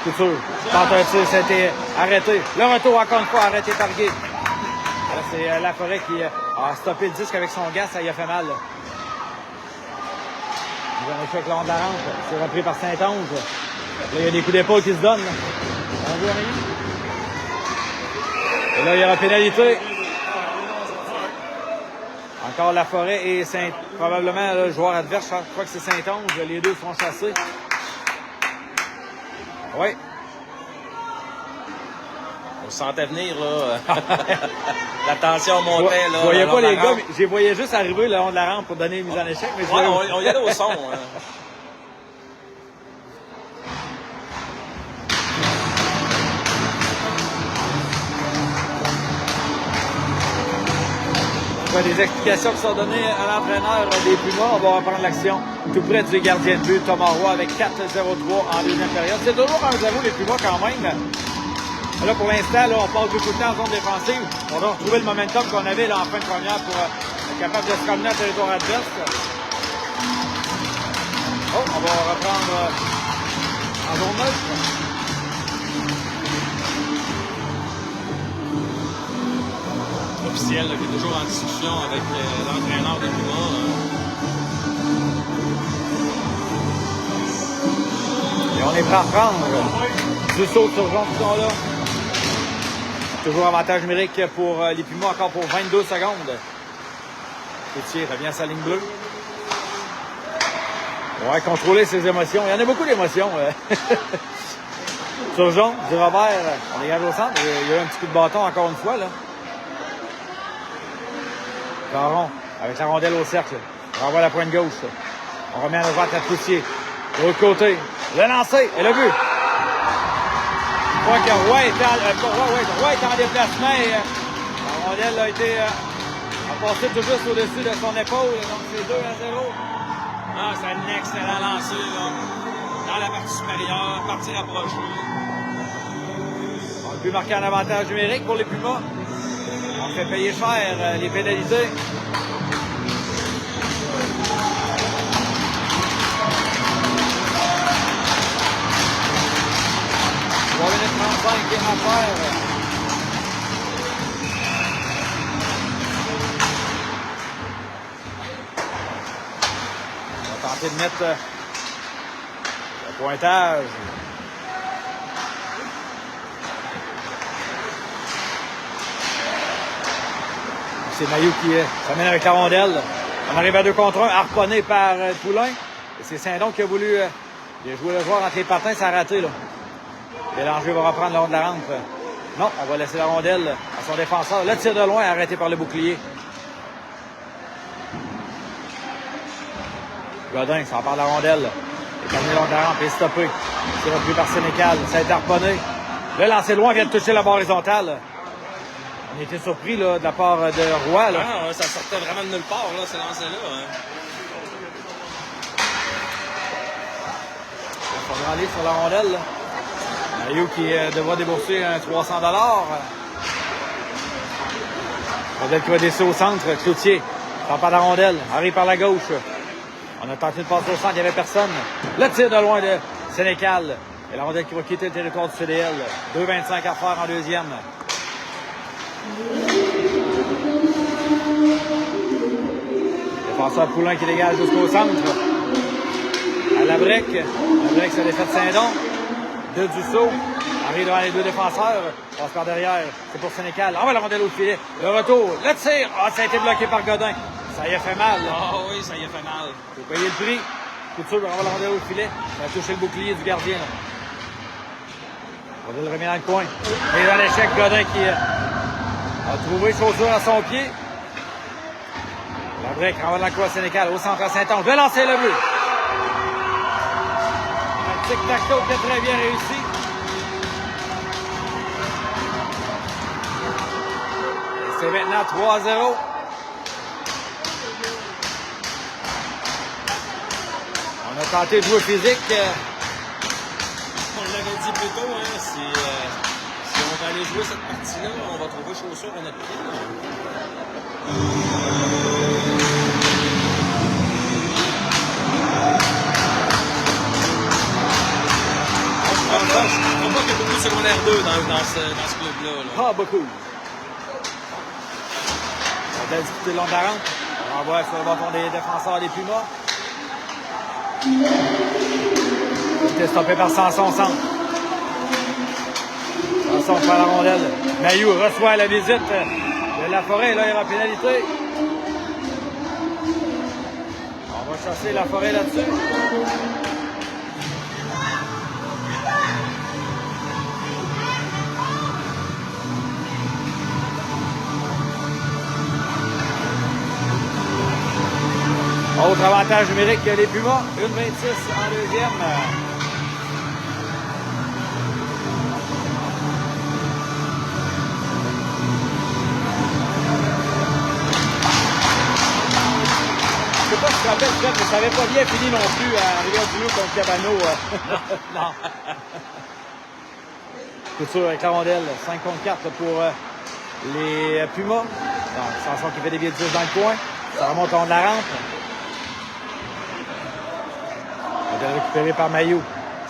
Couture. Tente un tir, c'était arrêté. Le retour encore une fois arrêté par Guy. Là, c'est Laforêt qui a stoppé le disque avec son gars, ça y a fait mal. Là. Il y a un échec le long de la rampe. C'est repris par Saint-Onge. Là, il y a des coups d'épaule qui se donnent. Là. On voit rien. Et là, il y aura pénalité. Encore Laforêt et probablement le joueur adverse, je crois que c'est Saint-Onge. Les deux seront chassés. Oui. On se sentait venir, là. La tension montait, là. Je voyais pas les gars, mais je les voyais juste arriver le long de la rampe pour donner une mise en échec. Mais ouais, on y allait au son. Des explications qui sont données à l'entraîneur des Pumas. On va reprendre l'action tout près du gardien de but, Thomas Roy, avec 4-0-3 en deuxième période. C'est toujours 1-0 les Pumas quand même. Là, pour l'instant, on passe beaucoup de temps en zone défensive. On doit retrouver le momentum qu'on avait là, en fin de première pour être capable de se ramener au territoire adverse. Oh, on va reprendre en zone neutre. Officiel, là, qui est toujours en discussion avec l'entraîneur des Pumas. Et on est prêt à prendre du saut sur Jean qui sont là. Toujours avantage numérique pour les Pumas, encore pour 22 secondes. Coutier revient à sa ligne bleue. Ouais, contrôler ses émotions. Il y en a beaucoup d'émotions. Surgeon, du Robert, on dégage au centre. Il y a eu un petit coup de bâton encore une fois, là. Caron, avec la rondelle au cercle. On renvoie la pointe gauche. On remet à la droite à Coutier. De l'autre côté. Le lancer et le but. Je crois que Roy était en déplacement et la rondelle a été passée tout juste au-dessus de son épaule. Donc c'est 2-0. Ah, c'est un excellent lancer, là. dans la partie supérieure, partie rapprochée. On peut marquer un avantage numérique pour les Pumas. On fait payer cher les pénalités. On va venir 35 game à faire. On va tenter de mettre le pointage. C'est Mailloux qui s'amène avec la rondelle. On arrive à 2 contre 1, harponné par Poulain. Et c'est Saint-Don qui a voulu jouer le joueur entre les patins, ça a raté. Là. Bélanger va reprendre le long de la rampe. Non, on va laisser la rondelle à son défenseur. Le tir de loin arrêté par le bouclier. Godin s'empare de la rondelle. Il est terminé le long de la rampe et stoppé. C'est repris par Sénécal. Ça a été harponné. Le lancer loin vient de toucher la barre horizontale. On était surpris là, de la part de Roy. Là. Ah, ça sortait vraiment de nulle part, là, ce lancer-là. Hein. Il faudra aller sur la rondelle. Là. Mailloux qui devra débourser un 300 $. Rondelle qui va descendre au centre. Cloutier s'empare de la rondelle. Arrive par la gauche. On a tenté de passer au centre, il n'y avait personne. Le tir de loin de Sénécal. Et la rondelle qui va quitter le territoire du CDL. 2,25 à faire en deuxième. Défenseur Poulain qui dégage jusqu'au centre. À la break. La break, c'est l'effet de Saint-Don. De Dussault. Arrive devant les 2 défenseurs. Passe par derrière. C'est pour Sénécal. Envoie la rondelle au filet. Le retour. Le tir. Ah, ça a été bloqué par Godin. Ça y a fait mal. Ah oui, ça y a fait mal. Il faut payer le prix. Couture va la rondelle au filet. Ça a touché le bouclier du gardien. Là. On va le remettre dans le coin. Et dans l'échec, Godin qui a trouvé chaussure à son pied. La break renvoie dans le coin Sénécal au centre à Saint-Onge. Je vais lancer le but. Un tic-tac-toe qui a très bien réussi. Et c'est maintenant 3-0. On a tenté de jouer physique. On l'avait dit plus tôt, hein, si on va aller jouer cette partie-là, on va trouver chaussures à notre pied. Je crois pas qu'il y a beaucoup de secondaire 2 dans ce club-là. Là. Pas beaucoup. On va discuter le long de la rampe. On renvoie sur le bâton des défenseurs des Pumas. Il était stoppé par Sanson centre. Sanson prend la rondelle. Mailloux reçoit la visite de Laforêt. Là, il y aura pénalité. On va chasser Laforêt là-dessus. Autre avantage numérique, les Pumas, 1,26 en deuxième. Je sais pas si tu te rappelles, Fred, mais ça n'avait pas bien fini non plus à Rivière-du-Loup contre Cabano. Non. Couture avec la rondelle, 5 contre 4 pour les Pumas. Donc, Sanson qui fait des biais de 10 dans le coin. Ça remonte en de la rampe. On va récupérer par Mailloux.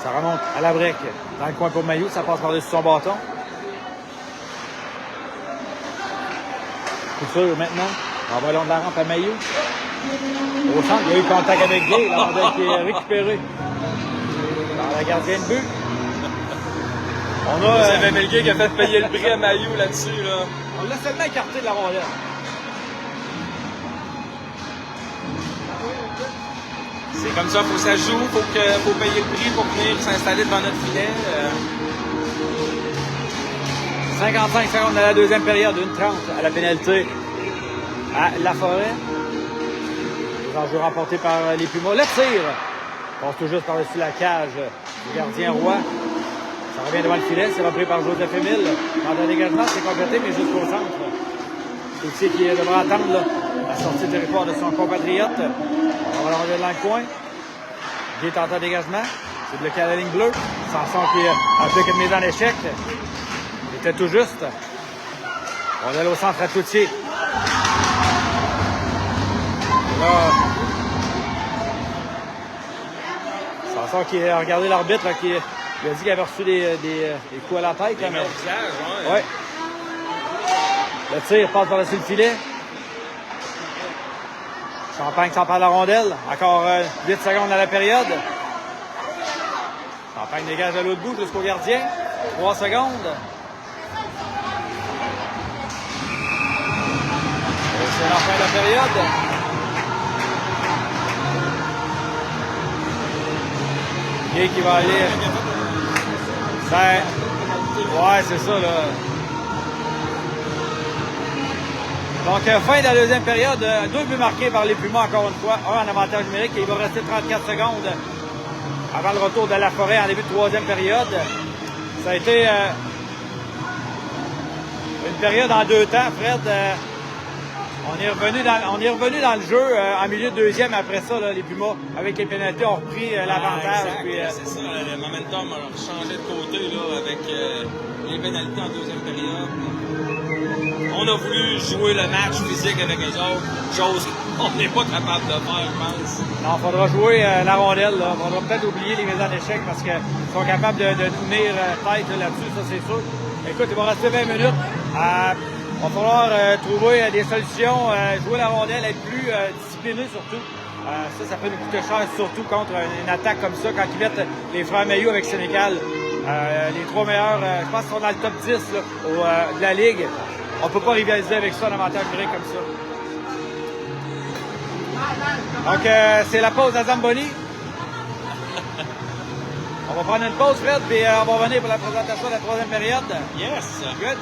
Ça remonte à la break. Dans le coin pour Mailloux, ça passe par-dessus son bâton. Couture maintenant. On va le long de la rampe à Mailloux. Au centre, il y a eu contact avec Gay. La rondelle qui est récupérée par la gardienne de but. On a Xavier Melguet qui a fait payer le prix à Mailloux là-dessus. Là. On l'a seulement écarté de la rondelle. C'est comme ça, il faut que ça joue, il faut payer le prix pour venir s'installer devant notre filet. 55 secondes de la deuxième période, 1,30 à la pénalité à Laforêt. Les enjeux remportés par les Pumas. Le tir passe tout juste par-dessus la cage du gardien Roy. Ça revient devant le filet, c'est repris par Joseph Émile. Dans le dégagement, c'est complété, mais jusqu'au centre. Cloutier qui devra attendre là, la sortie du territoire de son compatriote. On va le revenir dans le coin. Guy tente un dégagement. C'est bloqué à la ligne bleue. Sanson qui a fait une mise en échec. Il était tout juste. Rondelle au centre à Toutier. Là, Sanson qui a regardé l'arbitre, qui il a dit qu'il avait reçu des coups à la tête. Là, mais... ouais. Le tir passe par-dessus le filet. Champagne s'empare de la rondelle. Encore 8 secondes à la période. Champagne dégage de l'autre bout jusqu'au gardien. 3 secondes. Et c'est la fin de la période. Gay qui va aller. Ouais, c'est ça, là. Donc, fin de la deuxième période. 2 buts marqués par les Pumas, encore une fois. Un en avantage numérique. Et il va rester 34 secondes avant le retour de la Forêt en début de troisième période. Ça a été une période en 2 temps, Fred. On est revenu dans le jeu en milieu de deuxième. Après ça, là, les Pumas, avec les pénalités, ont repris l'avantage. C'est ça, le momentum a changé de côté là, avec les pénalités en deuxième période. On a voulu jouer le match physique avec les autres, chose qu'on n'est pas capable de faire, je pense. Non, il faudra jouer la rondelle. Il faudra peut-être oublier les mises en échec parce qu'ils sont capables de nous tenir tête là-dessus, ça c'est sûr. Écoute, il va rester 20 minutes. Il va falloir trouver des solutions, jouer la rondelle, être plus discipliné surtout. Ça peut nous coûter cher, surtout contre une attaque comme ça, quand ils mettent les frères Mailloux avec Sénécal. Les 3 meilleurs, je pense qu'ils sont dans le top 10 là, de la Ligue. On ne peut pas rivaliser avec ça en avantage numérique comme ça. Donc, c'est la pause à Zamboni. On va prendre une pause, Fred, puis on va revenir pour la présentation de la troisième période. Yes! Good.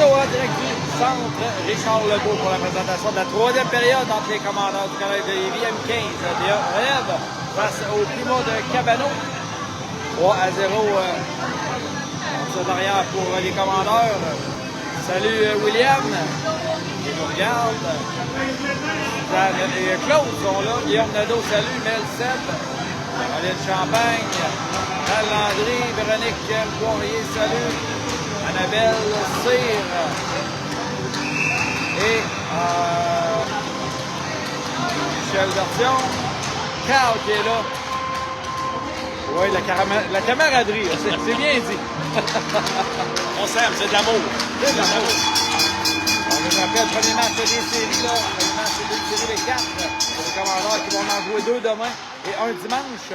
studio en direct du centre Richard Legault pour la présentation de la troisième période entre les commandeurs du Collège de Lévis M15 de relève face au Puma de Cabano. 3-0 derrière pour les commandeurs. Salut William, qui nous regarde. Et Claude sont là. Guillaume Nadeau, salut. Mel Seb, Caroline Champagne, Val Landry, Véronique Poirier, salut. Annabelle Cyr et Michel Version. Carl qui est là. Oui, la camaraderie, c'est bien dit. On s'aime, c'est de l'amour. C'est de l'amour. On nous rappelle le premier match des séries, là. Le premier match des séries, les 4. Pour les commandeurs qui vont en jouer 2 demain et un dimanche.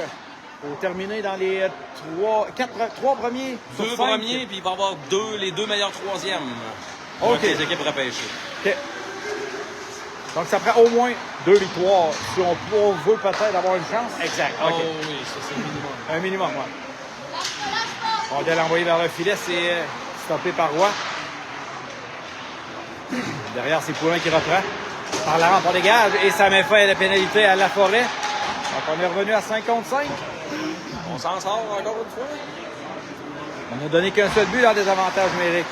Pour terminer dans les 3 premiers. 2 premiers, puis il va y avoir les 2 meilleurs troisièmes. OK. Les équipes repêchées. OK. Donc, ça prend au moins 2 victoires si on veut peut-être avoir une chance. Exact. OK. Oh oui, ça c'est le minimum. Un minimum, oui. On doit l'envoyer vers le filet, c'est stoppé par Roy. Derrière, c'est Poulin qui reprend. Par la rampe, on dégage et ça met fin à la pénalité à La Forêt. Donc, on est revenu à 5 contre 5. On s'en sort encore une fois. On n'a donné qu'un seul but dans des avantages numériques.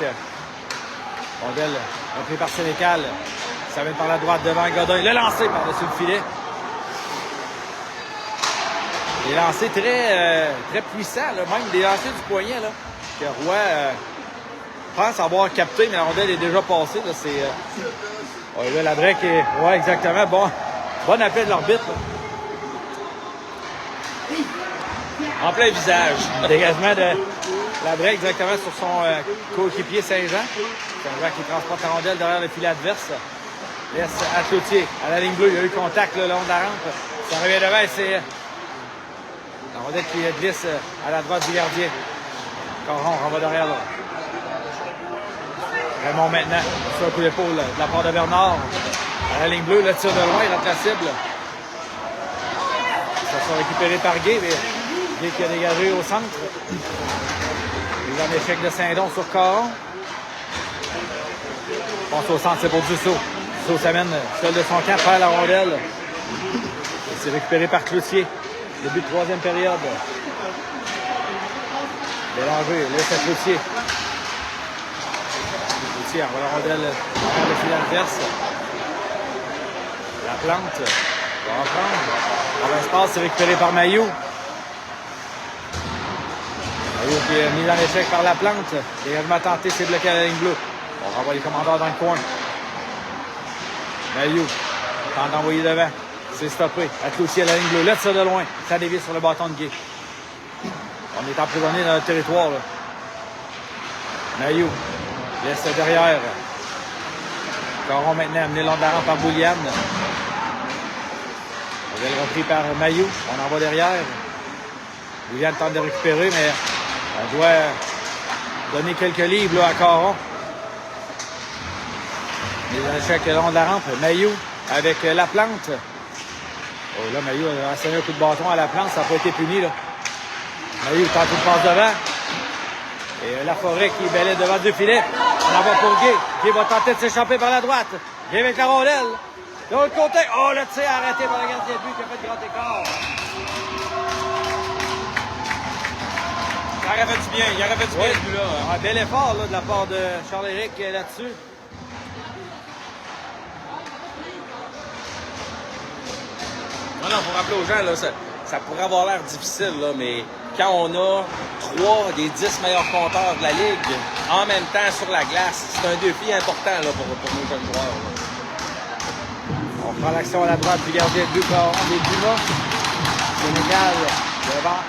Rondelle repris par Sénécal. Ça vient par la droite devant Godin. Le lancer par-dessus le filet. Des lancers très puissants, là. Même des lancers du poignet, là, que Roy pense avoir capté, mais la rondelle est déjà passée. Là, ouais, là, la break est... Oui, exactement. Bon appel de l'arbitre. En plein visage. Dégagement de la break exactement sur son coéquipier Saint-Jean. Saint-Jean qui transporte la rondelle derrière le filet adverse. Laisse à Cloutier, à la ligne bleue. Il y a eu contact le long de la rampe. Ça revient devant et c'est la rondelle qui glisse à la droite du gardien. Caron renvoie derrière là. Raymond maintenant, sur un coup d'épaule de la part de Bernard. À la ligne bleue, le tir de loin, il rate la cible. Ça sera récupéré par Gay, mais Gay qui a dégagé au centre. Il a un échec de Saint-Don sur Caron. Passe au centre, c'est pour Dussault. Dussault s'amène seul de son camp, perd la rondelle. C'est récupéré par Cloutier. Début de troisième période. Bélanger, laisse à Cloutier. Cloutier envoie la rondelle vers le filet adverse. La plante va en prendre. Dans l'espace, c'est récupéré par Maillot. Maillot qui est mis en échec par la plante. Dégagement tenté, c'est bloqué à la ligne bleue. On renvoie les commandeurs dans le coin. Maillot tente d'envoyer devant. C'est stoppé. À Cloutier à la ligne bleue. Là, ça de loin. Ça dévie sur le bâton de Gay. On est emprisonné dans notre territoire. Là. Maillot laisse derrière. Caron maintenant amené long de la rampe par Bouliane. Rondelle repris par Maillot. On envoie derrière. Bouliane tente de récupérer, mais on doit donner quelques livres là, à Caron. Les échecs le long de la rampe. Maillot avec la plante. Oh, là, Maillot a asséné un coup de bâton à la plante. Ça n'a pas été puni. Là. Maillot tente une passe devant. Et La Forêt qui balaie devant du filet. On en va pour Gay. Gay va tenter de s'échapper par la droite. Gay avec la rondelle. De l'autre côté. Oh, le tir arrêté par le gardien de but qui a fait de grand écart. Il aurait fait du bien. Il aurait fait du bien, ce but-là. Un bel effort là, de la part de Charles-Éric là-dessus. Non, faut rappeler aux gens, là, ça pourrait avoir l'air difficile, là, mais quand on a 3 des 10 meilleurs compteurs de la Ligue en même temps sur la glace, c'est un défi important là, pour nos jeunes joueurs. Là. On prend l'action à la droite du gardien de but Caron des Pumas. Sénégal devant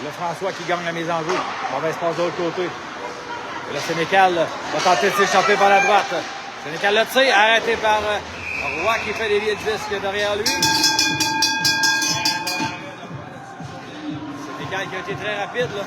le François qui gagne la mise en jeu. Mauvais espace de l'autre côté. Et le Sénécal va tenter de s'échapper par la droite. Sénécal le tire, arrêté par Roy qui fait des liens de disque derrière lui. Sénécal qui a été très rapide. Là.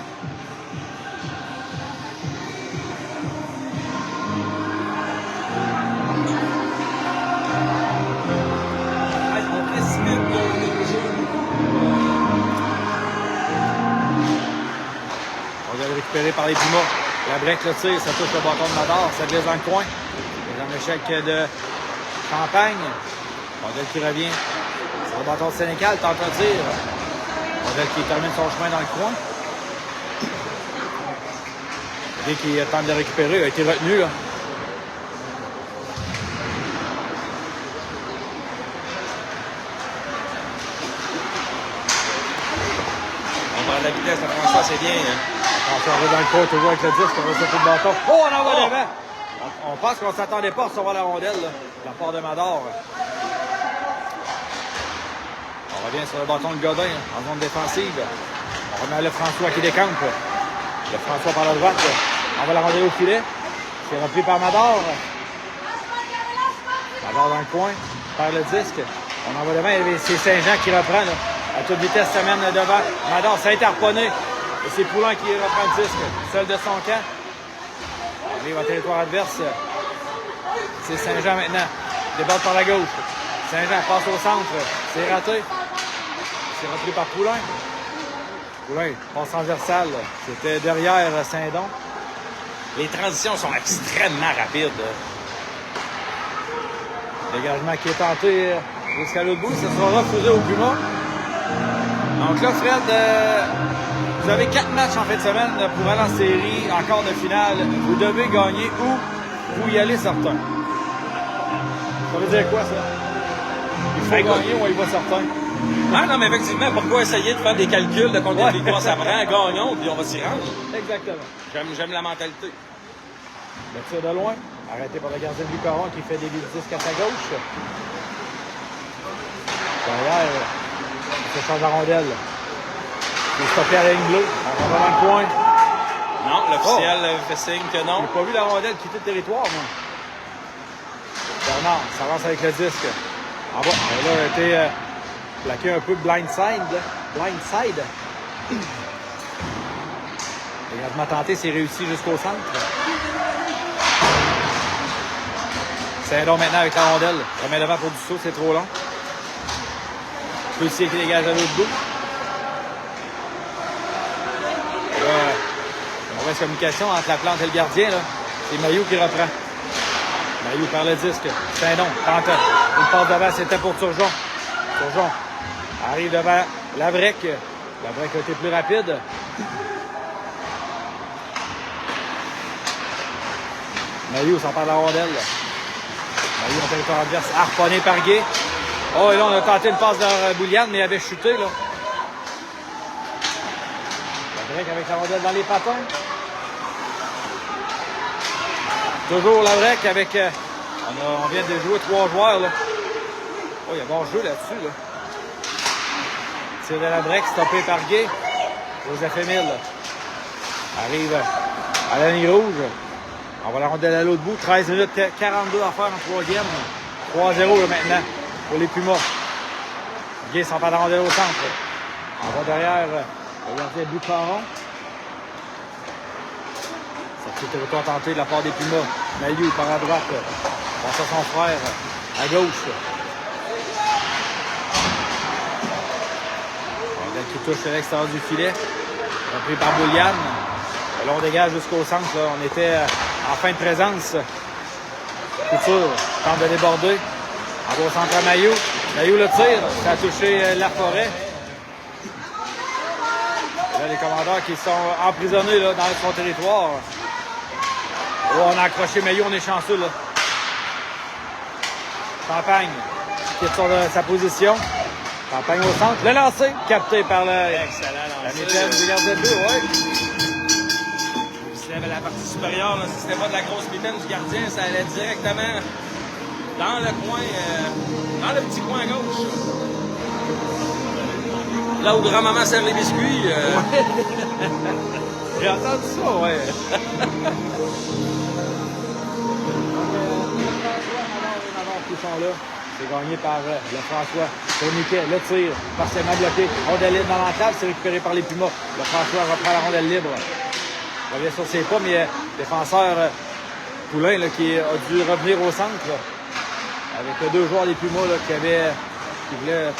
On va le récupérer par les Pumas. La break le tire, ça touche le bâton de Mador, ça glisse dans le coin. Et dans l'échec de Champagne. Rondelle qui revient sur le bâton de Sénécal, tente un tir. Rondelle qui termine son chemin dans le coin. Dès qu'il tente de récupérer, il a été retenu là. On prend de la vitesse, la François, c'est bien. Hein? Attention, on va dans le coin, toujours avec le disque, on va sauter le bâton. Oh, on envoie devant! On pense qu'on ne s'attendait pas à recevoir la rondelle, là, de la part de Mador. On revient sur le bâton de Godin, en zone défensive. On remet le François qui décampe. Le François par la droite. On va la rondelle au filet. C'est repris par Mador. Mador dans le coin, perd le disque. On envoie devant, c'est Saint-Jean qui reprend. Là. À toute vitesse, ça mène devant. Mador s'est interponné. Et c'est Poulin qui reprend le disque, seul de son camp. On arrive au territoire adverse. C'est Saint-Jean maintenant. Déborde par la gauche. Saint-Jean passe au centre. C'est raté. C'est repris par Poulin. Poulin, passe transversale. C'était derrière Saint-Don. Les transitions sont extrêmement rapides. Dégagement qui est tenté jusqu'à l'autre bout. Ça sera refusé au Puma. Donc là, Fred, vous avez 4 matchs en fin de semaine pour aller en série, en quart de finale. Vous devez gagner ou vous y allez certain. Ça veut dire quoi, ça? Il faut gagner ou il va certain? Ah non, mais effectivement, pourquoi essayer de faire des calculs de combien de victoires ça prend? Gagnons, puis on va s'y rendre. Exactement. J'aime la mentalité. Le tir de loin, arrêté par le gardien du Coron qui fait des disques à sa gauche. Derrière, il se change la rondelle. Il est stoppé à la ligne bleue. On va dans le coin. Non, l'officiel fait signe que non. J'ai pas vu la rondelle quitter le territoire, moi. Bernard s'avance avec le disque. En bas. Et là, il a été plaqué un peu blindside. Blindside. Dégagement tenté, c'est réussi jusqu'au centre. Saint-Don maintenant avec la rondelle. Remet devant pour du saut, c'est trop long. Aussi qui dégage à l'autre bout. Et là, mauvaise communication entre la plante et le gardien. C'est Mailloux qui reprend. Mailloux perd le disque. Saint-Don tente une passe devant, c'était pour Turgeon. Turgeon arrive devant Labrec. Labrec a été plus rapide. Mailloux s'empare de la rondelle. Mailloux en territoire adverse, harponné par Gué. Oh, et là, on a tenté une passe de Bouliane, mais il avait chuté, là. Labrec avec la rondelle dans les patins. Toujours Labrec avec... on vient de jouer 3 joueurs, là. Oh, il y a bon jeu là-dessus, là. Tir de Labrec, stoppé par Gué. Joseph Émile arrive à la ligne rouge. On va la rondelle à l'autre bout. 13 minutes 42 à faire en troisième. 3-0 là, maintenant pour les Pumas. Guy s'en va la rondelle au centre. On va derrière le gardien Boucaron. Sortie de territoire tenté de la part des Pumas. Mailloux par la droite. Passe à son frère à gauche. Rondelle qui touche à l'extérieur du filet. Repris par Bouliane. Et là, on dégage jusqu'au centre. Là. On était en fin de présence. Couture tente de déborder. On va au centre à Mailloux. Mailloux le tire. Ça a touché la forêt. Et là, les commandeurs qui sont emprisonnés là, dans son territoire. Oh, on a accroché Mailloux. On est chanceux. Là. Champagne qui est sur sa position. Champagne au centre. Le lancer capté par la méthode du gardien de but. Ouais. La partie supérieure, là, si c'était pas de la grosse mitaine du gardien, ça allait directement dans le coin, dans le petit coin à gauche. Là où grand-maman sert les biscuits. Ouais. J'ai entendu ça, ouais. Qui sont là. C'est gagné par le François. Tourniquet, le tir, partiellement bloqué. Rondelle libre dans l'entrave, c'est récupéré par les Pumas. Le François reprend la rondelle libre. On revient sur ses pas, mais défenseur Poulin là, qui a dû revenir au centre là, avec 2 joueurs des Pumas là, qui voulaient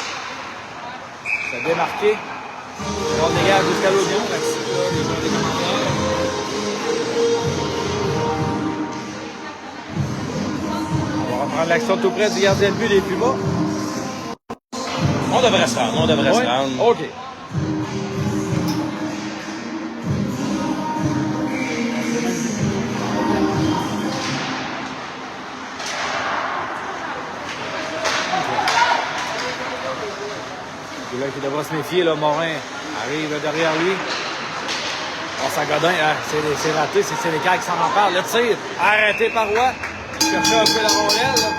se démarquer. On dégage jusqu'à l'autre bout. prendre l'action tout près du gardien de but des Pumas. On devrait se rendre, on devrait se Oui? rendre. OK. C'est là qu'il devra se méfier, là, Morin arrive derrière lui. Passe à Godin, hein, c'est raté, c'est Sénécal qui s'en empare. Le tir, arrêté par Roy. Il cherchait un peu la rondelle. Là.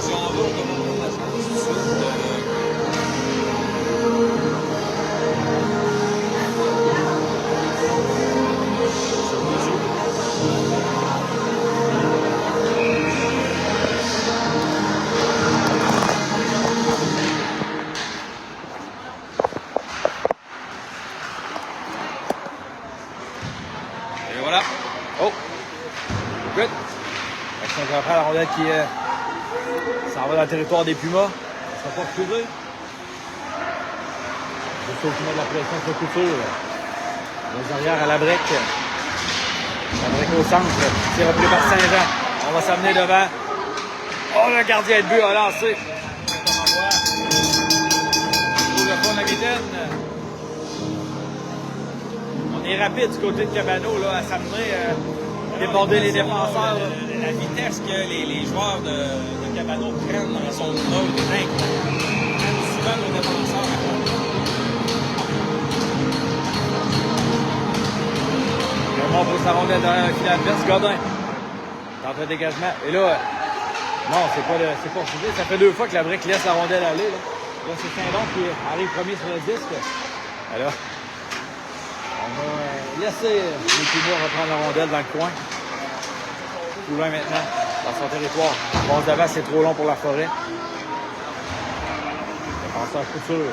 Si on veut, on demande la chance tout de suite. Et voilà. Oh! Good. Action qui reprend la rondelle qui s'en va dans le territoire des Pumas. Ça sera pas refusé. Juste au final de la pression sur couture. Les arrières à la brique. La brique au centre. C'est repris par Saint-Jean. On va s'amener devant. Oh, le gardien de but a lancé. Pour le fond de la mitaine. On est rapide du côté de Cabano là, à s'amener, déborder les défenseurs. La vitesse que les joueurs de Cabano prennent dans son rôle est incroyable. Souvent, nos défenseurs. On pousse la rondelle derrière le filet adverse. Godin. Tente le dégagement. Et là, non, c'est pas refusé. Ça fait 2 fois que la brique laisse la rondelle aller. Là, c'est Saint-Don qui arrive premier sur le disque. Alors, on va laisser les Pumas reprendre la rondelle dans le coin. Tout loin maintenant, dans son territoire. Passe d'avant, c'est trop long pour la forêt. Défenseur couture.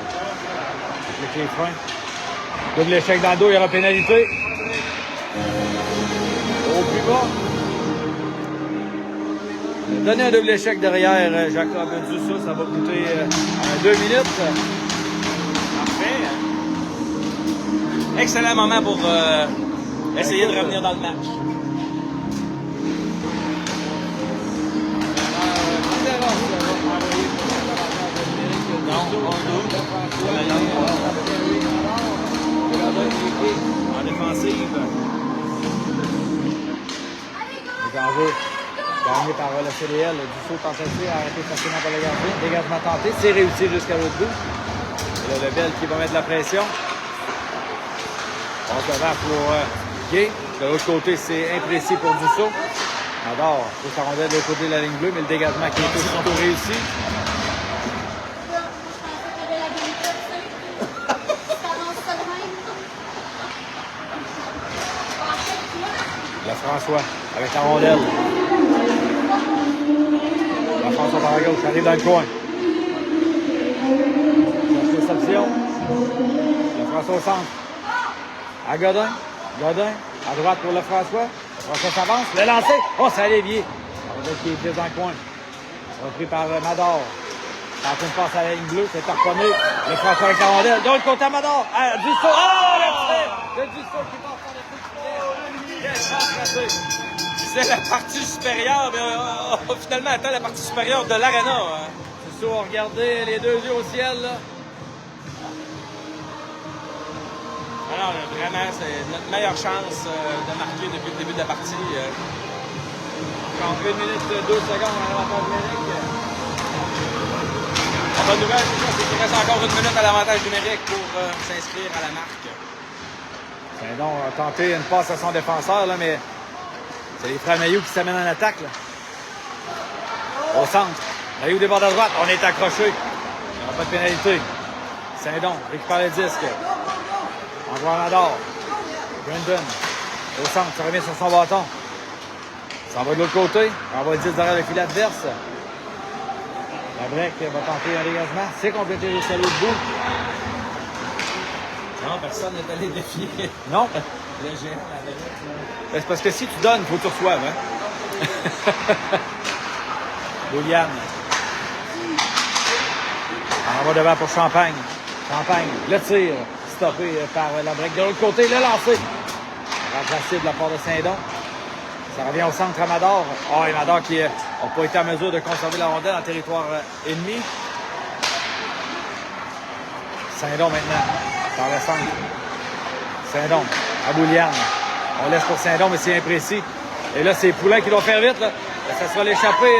Avec les freins. Double échec dans le dos, il y aura pénalité. Au plus bas. Donner un double échec derrière Jacob Dusso, ça va coûter 2 minutes. Parfait. Excellent moment pour essayer de revenir dans le match. En défensive. Les enjeux gagné par le CDL. Dusso tentative arrêté facilement par le gardien. Dégagement tenté, c'est réussi jusqu'à l'autre bout. Et là, Lebel qui va mettre la pression. On se devant pour Gay. De l'autre côté, c'est imprécis pour Dusso. Nador, il faut s'arronder de l'autre côté de la ligne bleue, mais le dégagement qui est aussitôt réussi. François avec la rondelle. La François par la gauche, arrive dans le coin. Réception. Le François au centre. À Godin. Godin. À droite pour le François. Le François s'avance. Le lancer. Oh, c'est Lévier. Avec qui est pris dans le coin. Repris par Mador. En train de passer à la ligne bleue. C'est harponné. Le François avec la rondelle. De l'autre côté à Mador. À Dusso. Oh, le tir. Le Dusso qui passe par le coup de filet. Quelle chance ratée. C'est la partie supérieure, mais on finalement atteint la partie supérieure de l'aréna. Hein. C'est ça, regardez les deux yeux au ciel, là. Alors, vraiment, c'est notre meilleure chance de marquer depuis le début de la partie. En 1 minute 2 secondes, on a l'avantage numérique. La bonne nouvelle, c'est qu'il reste encore 1 minute à l'avantage numérique pour s'inscrire à la marque. Saint-Don a tenté une passe à son défenseur, là, mais c'est les frères Mailloux qui s'amènent en attaque. Là. Au centre. Mailloux déborde à droite. On est accroché. Il n'y aura pas de pénalité. Saint-Don récupère le disque. Envoie Nador. Brandon. Au centre. Ça revient sur son bâton. Ça va de l'autre côté. On envoie le 10 derrière le filet adverse. La break va tenter un dégagement. C'est complété jusqu'à l'autre bout. Non, personne n'est allé défier. Non. Le géant, la break. C'est parce que si tu donnes, il faut que tu reçoives. Hein? Liliane. On va devant pour Champagne. Champagne, le tir, stoppé par la break. De l'autre côté, le lancer. remplacé de la part de Saint-Don. Ça revient au centre Amador. Oh, Amador qui n'a pas été en mesure de conserver la rondelle en territoire ennemi. Saint-Don maintenant, par le centre. Saint-Don, à Bouliane. On laisse pour Saint-Don, mais c'est imprécis. Et là, c'est Poulain qui doit faire vite. Là. Ça sera l'échappée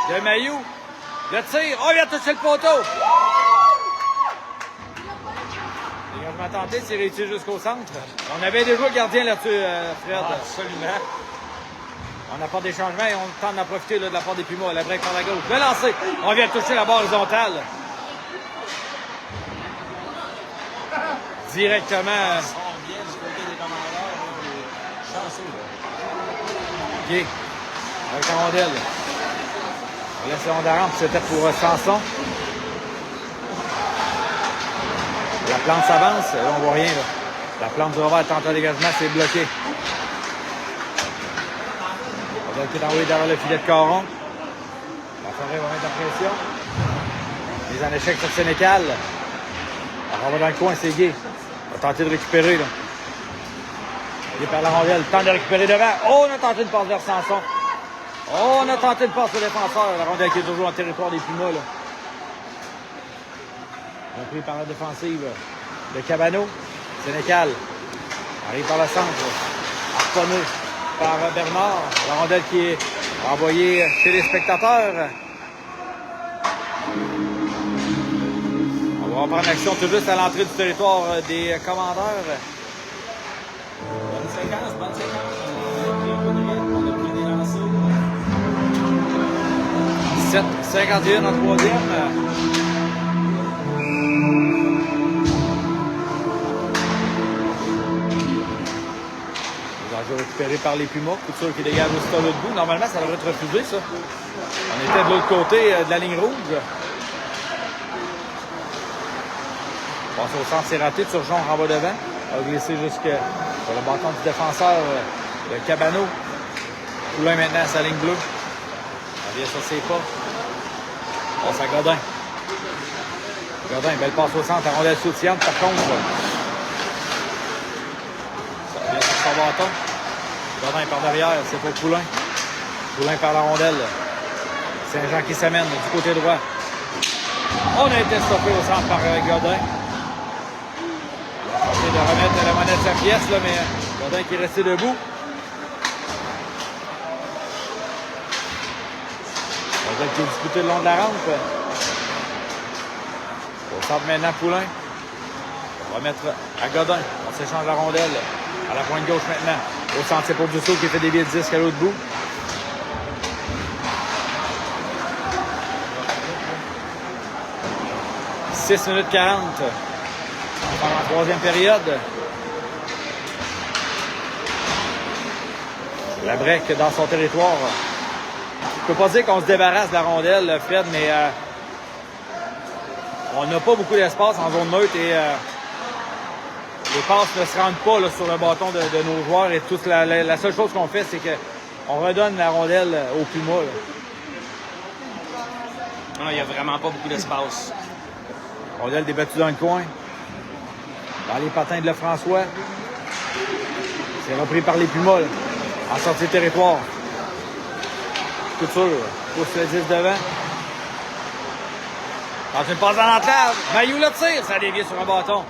de Mailloux. Le tir. Oh, il vient de toucher le poteau. Dégagement tenté, c'est réussi jusqu'au centre. On avait déjà le gardien là-dessus, Fred. Absolument. On apporte des changements et on tente d'en profiter là, de la part des Pumas. La break par la gauche. Le lancer. On vient de toucher la barre horizontale. Directement. Ils sont bien du côté des commandeurs. Chanceux. OK. Avec la rondelle. On laisse la rondelle rampe. C'était pour Sanson. La plante s'avance. Là, on voit rien. Là. La plante du revers tente un dégagement. C'est bloqué. On va être envoyé derrière le filet de Caron. La Forêt va mettre la pression. Mise en échec sur Sénécal. On va dans le coin, c'est Guy. On va tenter de récupérer. Là. Guy par la rondelle. Tente de récupérer devant. Oh, on a tenté une passe vers Sanson. Oh, on a tenté une passe au défenseur. La rondelle qui est toujours en territoire des Pumas. Là. Repris par la défensive de Cabano. Sénécal. Arrive par le centre. Harponné par Bernard. La rondelle qui est envoyée chez les spectateurs. On va prendre l'action tout juste à l'entrée du territoire des commandeurs. Bonne séquence, bonne séquence. On a pris des lancers. 17-51 en troisième. Récupéré par les Pumas. Couture qui dégage aussi de l'autre bout. Normalement, ça devrait être refusé, ça. On était de l'autre côté de la ligne rouge. Passe au centre, c'est raté. Turgeon renvoie devant. A glissé jusque sur le bâton du défenseur, le Cabano. Poulain maintenant à sa ligne bleue. On vient sur ses pas. Passe à Godin. Godin, belle passe au centre. La rondelle soutienne. Par contre, ça vient sur son bâton. Godin par derrière, c'est pour Poulain. Poulain par la rondelle. Saint-Jean qui s'amène du côté droit. On a été stoppé au centre par Godin. On va essayer de remettre la monnaie de sa pièce, là, mais Godin qui est resté debout. Godin qui est disputé le long de la rampe. Au centre maintenant, Poulain. On va mettre à Godin. On s'échange la rondelle. À la pointe gauche maintenant. Au centre, c'est pour Dussault qui fait dévier le disque à l'autre bout. « 6 minutes 40 pendant la troisième période. La break dans son territoire. Je peux pas dire qu'on se débarrasse de la rondelle, Fred, mais on n'a pas beaucoup d'espace en zone neutre et les passes ne se rendent pas là, sur le bâton de nos joueurs et toute la seule chose qu'on fait, c'est qu'on redonne la rondelle au Puma. Non, il n'y a vraiment pas beaucoup d'espace. Rondelle débattue dans le coin. Dans les patins de Lefrançois. C'est repris par les Pumas là, en sortie de territoire. Couture pousse le 10 devant. Dans une passe dans l'entrave. Mailloux le tire, ça dévie sur un bâton.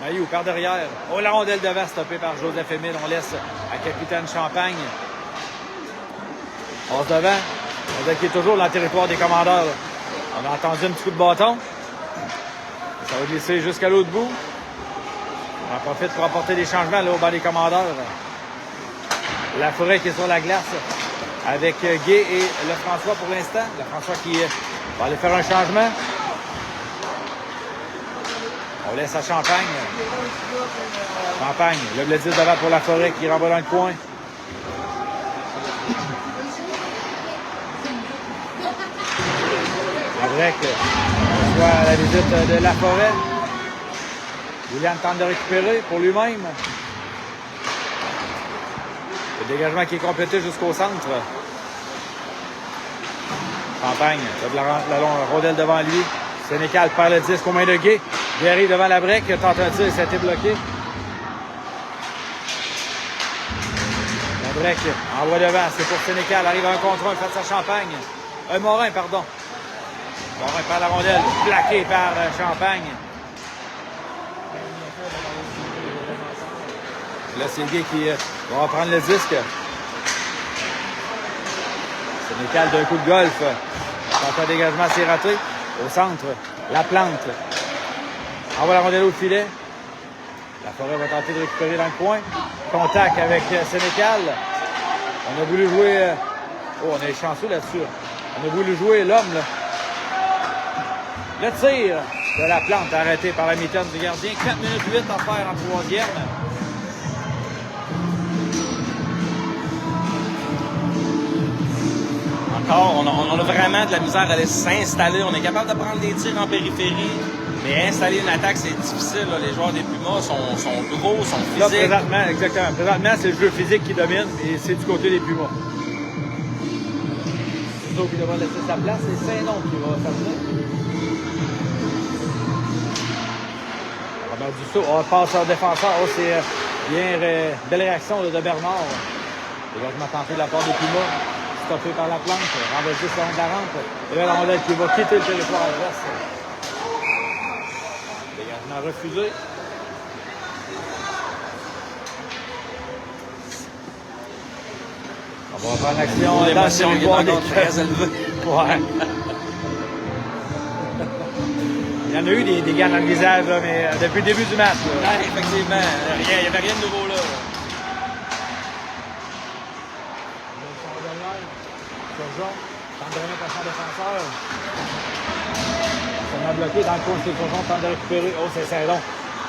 Mailloux par derrière. Oh, la rondelle devant, stoppée par Joseph Émile. On laisse à Capitaine Champagne. Passe devant. Rondelle qui est toujours dans le territoire des commandeurs. Là. On a entendu un petit coup de bâton. Ça va glisser jusqu'à l'autre bout. On en profite pour apporter des changements là, au banc des commandeurs. La Forêt qui est sur la glace avec Guy et Lefrançois pour l'instant. Lefrançois qui va aller faire un changement. On laisse à Champagne. Champagne, le blé 10 devant pour la Forêt qui renvoie dans le coin. La break reçoit la visite de la Forêt. William tente de récupérer pour lui-même. Le dégagement qui est complété jusqu'au centre. Champagne, la rondelle devant lui. Sénécal perd le disque aux mains de Guy. Il arrive devant la break, tente un tir et ça a été bloqué. Break envoie devant, c'est pour Sénécal, arrive un contre un face à Champagne. Morin, pardon. Morin perd la rondelle, plaqué par Champagne. Là, c'est le gars qui va prendre le disque. Sénécal d'un coup de golf. Tente un dégagement, c'est raté. Au centre, la plante. Envoie la rondelle au filet. La Forêt va tenter de récupérer dans le coin. Contact avec Sénécal. On a voulu jouer... Oh, on est chanceux là-dessus. On a voulu jouer l'homme, là. Le tir de la plante arrêté par la mi-temps du gardien. 4 minutes 8 à faire en troisième. Encore, on a vraiment de la misère à aller s'installer. On est capable de prendre des tirs en périphérie, mais installer une attaque, c'est difficile. Là. Les joueurs des Pumas sont gros, sont Là, physiques. présentement, exactement. Présentement, c'est le jeu physique qui domine et c'est du côté des Pumas. C'est nous qui devons laisser sa place. C'est Saint-Nom qui va s'amener. Robert Dussault, passeur défenseur. Oh, c'est bien belle réaction là, de Bernard. Dégagement tenté de la part des Pumas. Stoppé par la plante. Renversé sur la rampe. Et là, la rondelle qui va quitter le territoire adverse. Dégagement refusé. On va prendre l'action dans le L'émotion est territoire encore des très élevée. Ouais. Il y en a eu des gants dans le visage, là, mais depuis le début du match. Là. Ouais, effectivement, il n'y avait rien de nouveau là. Turgeon, tente de remettre à son défenseur. Ça m'a bloqué dans le coin, c'est Turgeon, tente de récupérer. Oh, c'est Saint-Don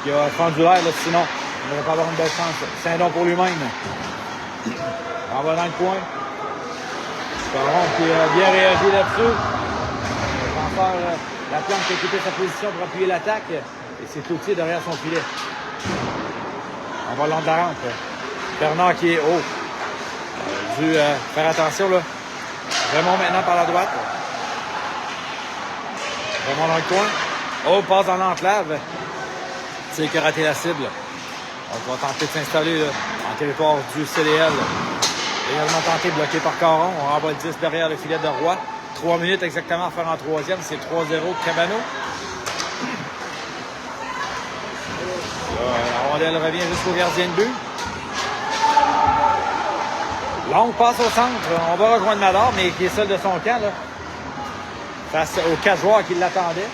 qui a fendu l'air, là, sinon on n'aurait pas avoir une belle chance. Saint-Don pour lui-même. On va dans le coin. Caron qui a bien réagi là-dessus. Défenseur, la plante qui a occupé sa position pour appuyer l'attaque. Et c'est Toutier derrière son filet. On va le long de la rampe. Bernard qui est haut. Dû faire attention là. Raymond maintenant par la droite. Raymond dans le coin. Oh, passe dans l'enclave. C'est qui a raté la cible. On va tenter de s'installer en territoire du CDL. Également tenté, bloqué par Caron. On renvoie le 10 derrière le filet de Roy. 3 minutes exactement à faire en troisième. C'est 3-0 Cabano. La rondelle revient jusqu'au gardien de but. Longue passe au centre. On va rejoindre Mador, mais qui est seul de son camp, là. Face aux 4 joueurs qui l'attendaient.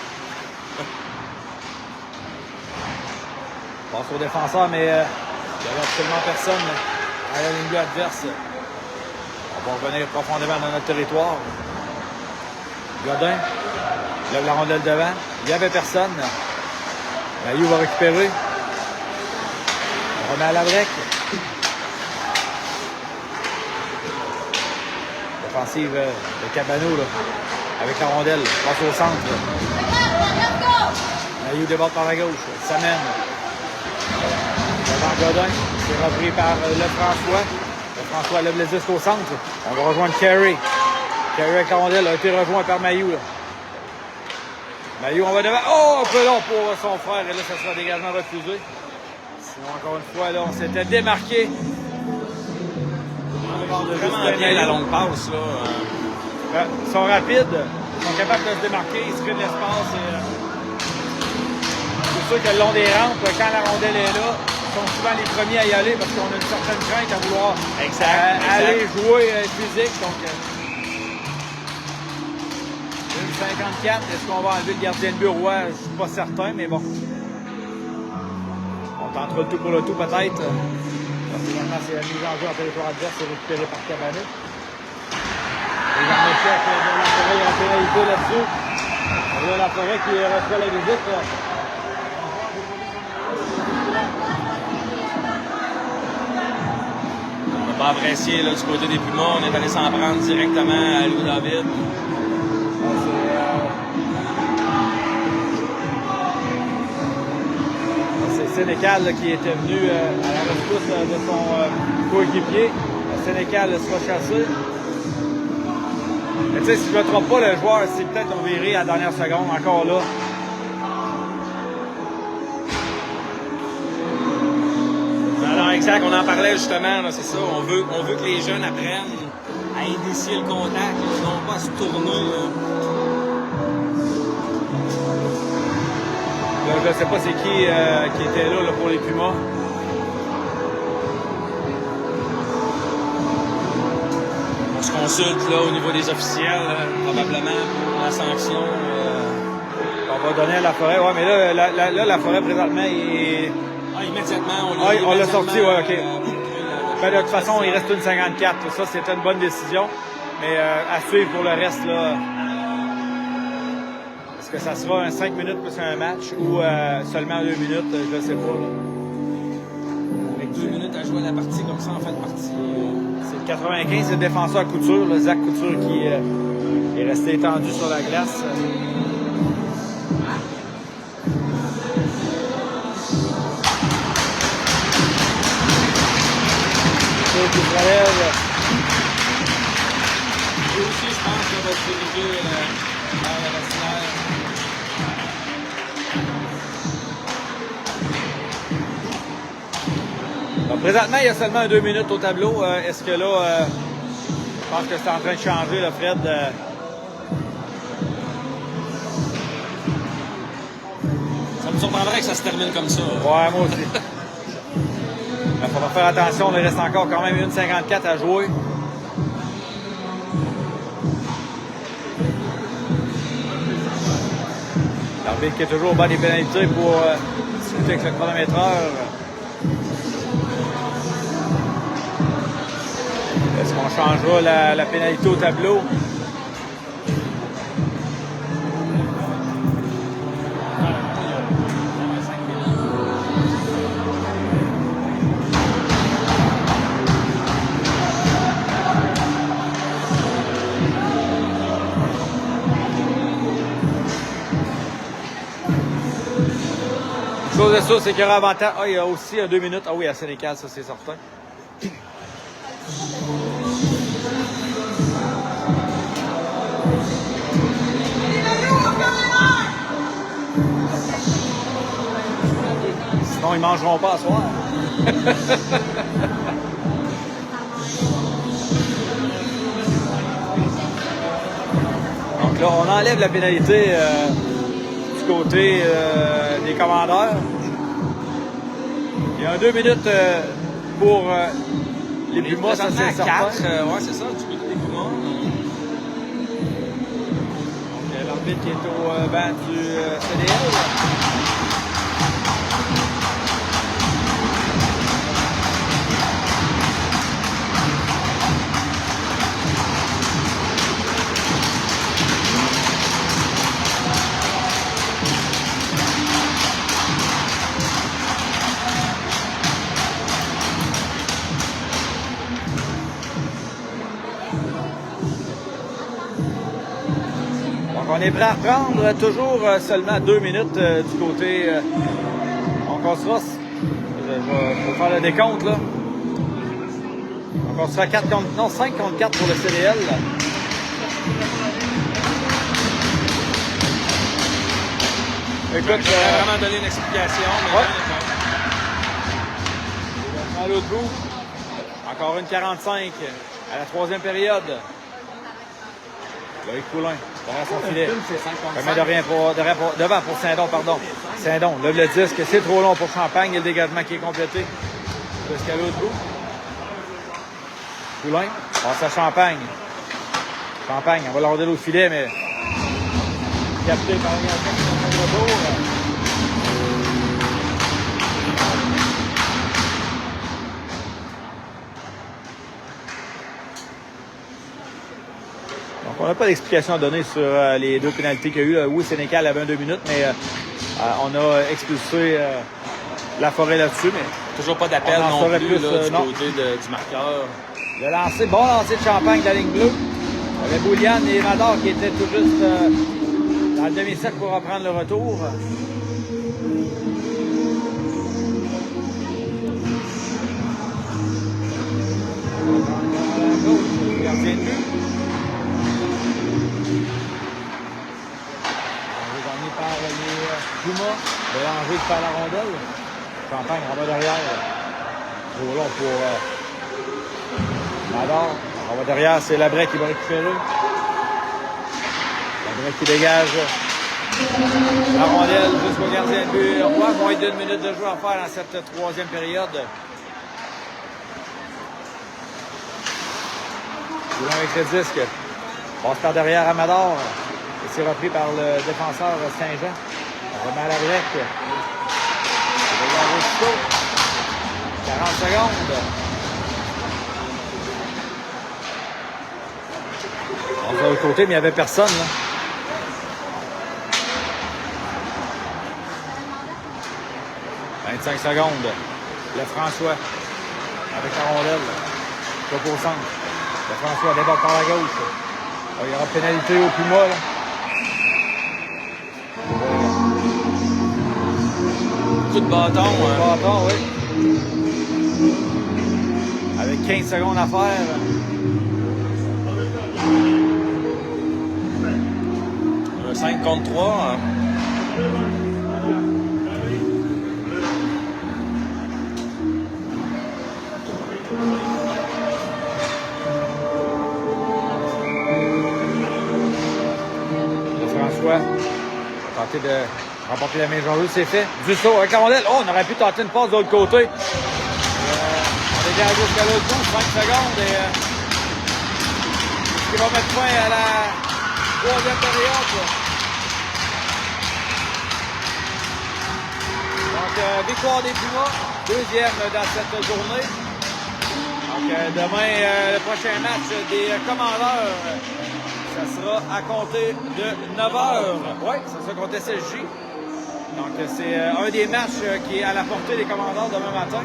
Passe au défenseur, mais il n'y avait absolument personne à la ligne bleue adverse. On va revenir profondément dans notre territoire. Godin lève la rondelle devant. Il n'y avait personne. Mailloux va récupérer. On remet à la break. Défensive de Cabano là, avec la rondelle. Passe au centre. Mailloux déborde par la gauche. S'amène. Devant Godin. C'est repris par Lefrançois. Lefrançois lève le disque au centre. On va rejoindre Carey. Carey avec la rondelle a été rejoint par Mailloux. Là. Mailloux, on va devant. Oh, un peu long pour son frère. Et là, ça sera dégagement refusé. Sinon, encore une fois, là, on s'était démarqué. Vraiment bien la longue passe. Là. Ils sont rapides. Ils sont capables de se démarquer. Ils se créent de l'espace. C'est sûr que le long des rampes, quand la rondelle est là, ils sont souvent les premiers à y aller parce qu'on a une certaine crainte à vouloir aller jouer physique. Donc, 1,54. Est-ce qu'on va enlever le gardien de but Roy? Je ne suis pas certain, mais bon. On tentera le tout pour le tout, peut-être. Finalement, c'est la mise en jeu en territoire adverse, c'est récupéré par Cabano. Et Jean-Michel de la Forêt, il y a une pénalité là-dessus. On a la Forêt qui reçoit la visite. On n'a pas apprécié là, du côté des Pumas. On est allé s'en prendre directement à Louis David. C'est Sénécal là, qui était venu à la rescousse de son coéquipier. Sénécal sera chassé. Mais tu sais, si je ne me trompe pas, le joueur, c'est peut-être on verrait à la dernière seconde, encore là. Alors, exact. On en parlait justement, là, c'est ça. On veut que les jeunes apprennent à initier le contact, non pas à se tourner. Là, je ne sais pas c'est qui était là pour les Pumas. On se consulte là, au niveau des officiels, probablement pour la sanction. On va donner à La Forêt. Ouais, mais là, La Forêt, présentement, il... Ah, immédiatement, on l'a sorti, ouais, OK. Ben, de toute façon, il reste une 54. Ça, c'était une bonne décision. Mais à suivre pour le reste, là... Est-ce que ça sera un 5 minutes plus un match ou seulement 2 minutes? Je ne sais pas. Là. Avec 2 minutes à jouer à la partie, comme ça, en fait, partie... C'est le 95, c'est le défenseur Couture, là, Zach Couture, qui est resté étendu sur la glace. Qui se relève. Lui aussi, je pense qu'il va se diriger vers le vestiaire. Donc, présentement, il y a seulement 2 minutes au tableau. Est-ce que là, je pense que c'est en train de changer, là, Fred? Ça me surprendrait que ça se termine comme ça. Ouais, moi aussi. Il faudra faire attention, il reste encore quand même 1,54 à jouer. L'arbitre qui est toujours au bas des pénalités pour discuter avec le chronométreur. Est-ce qu'on changera la pénalité au tableau? Chose de ça, c'est qu'il y aura avantage. Ah, il y a aussi 2 minutes. Ah oui, à Sénécal, ça c'est certain. Sinon, ils mangeront pas à soir. Donc là, on enlève la pénalité du côté des commandeurs. Il y a 2 minutes pour les Pumas, ça c'est certain. 4, ouais, c'est ça, du côté des Pumas. Donc l'arbitre qui est au banc du CDL. On est prêt à reprendre, toujours seulement 2 minutes du côté. On sera. Faut faire le décompte là. Donc on sera 4 contre, non, 5 contre 4 pour le CDL. Écoute, Je vais vraiment donner une explication. Mais ouais. Dans l'autre bout, encore une 45 à la 3e période. Loïc Poulin, derrière son filet. Permet de rien devant pour Saint-Don, pardon. Saint-Don lève le disque, c'est trop long pour Champagne, il y a le dégagement qui est complété. Jusqu'à l'autre bout. Poulin, passe à Champagne. Champagne, on va leur donner au filet, mais capté par le retour. On n'a pas d'explication à donner sur les 2 pénalités qu'il y a eu. Oui, Sénécal avait 2 minutes, mais on a expulsé La Forêt là-dessus. Mais toujours pas d'appel non plus plus, là, du non. côté du marqueur. Le lancer, bon lancer de Champagne de la ligne bleue. Il y avait Bouliane et Radar qui étaient tout juste dans le demi-cercle pour reprendre le retour. Gardien de but. Gagné par les Pumas. Bélanger qui perd la rondelle. Champagne en bas derrière. trop long pour Mador. On va derrière, c'est Labrec qui va récupérer. Labrec qui dégage la rondelle jusqu'au gardien de but. On voit moins d'une minute de jeu à faire dans cette troisième période. Boulon avec le disque. Passe par derrière Amador. Et c'est repris par le défenseur Saint-Jean. On remet à Labrec. 40 secondes. On va de l'autre côté, mais il n'y avait personne. Là. « 25 secondes. Le François avec la rondelle. Top au centre. Le François débarque par la gauche. Oh, il y aura pénalité au Puma. Là. Coup de bâton. Bâton, oui. Avec 15 secondes à faire. Un 5 contre 3. Le François va tenter de remporter la main janvier, c'est fait. Du saut avec la rondelle. Oh, on aurait pu tenter une passe de l'autre côté. On dégage jusqu'à l'autre bout, 5 secondes. Et ce qui va mettre fin à la troisième période. Donc, victoire des Pumas, deuxième dans cette journée. Donc, demain, le prochain match des Commandeurs, ça sera à compter de 9h. Oui, ça sera contre SSJ. Donc, c'est un des matchs qui est à la portée des Commandeurs demain matin.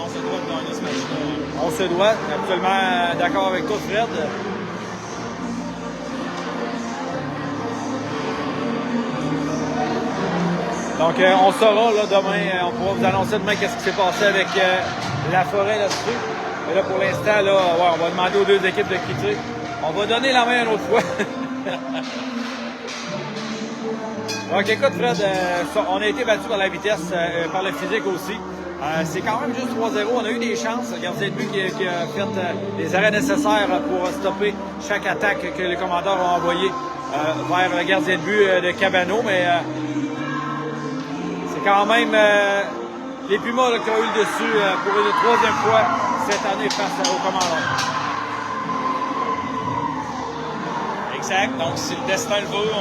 On se doit de gagner ce match-là. On se doit, absolument d'accord avec toi, Fred. Donc, on saura là, demain, on pourra vous annoncer demain qu'est-ce qui s'est passé avec la forêt là-dessus. Mais là, pour l'instant, là, ouais, on va demander aux deux équipes de quitter. On va donner la main une autre fois. Donc, écoute, Fred, on a été battu par la vitesse, par le physique aussi. C'est quand même juste 3-0. On a eu des chances. Le gardien de but qui a fait les arrêts nécessaires pour stopper chaque attaque que les commandeurs ont envoyée vers le gardien de but de Cabano. Mais c'est quand même les Pumas là, qui ont eu le dessus pour une troisième fois cette année face aux commandeurs. Exact. Donc, si le destin le veut,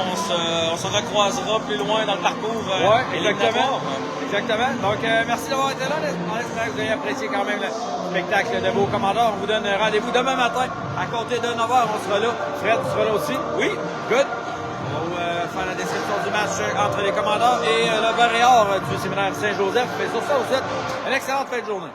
on se recroisera plus loin dans le parcours. Oui, exactement. Exactement. Donc, merci d'avoir été là. On espère que vous avez apprécié quand même le spectacle de vos commandeurs. On vous donne rendez-vous demain matin à compter de 9h. On sera là. Fred, tu seras là aussi? Oui. Good. On va faire la description du match entre les commandeurs et le Varéor du séminaire Saint-Joseph. Et sur ça, vous souhaite une excellente fin de journée.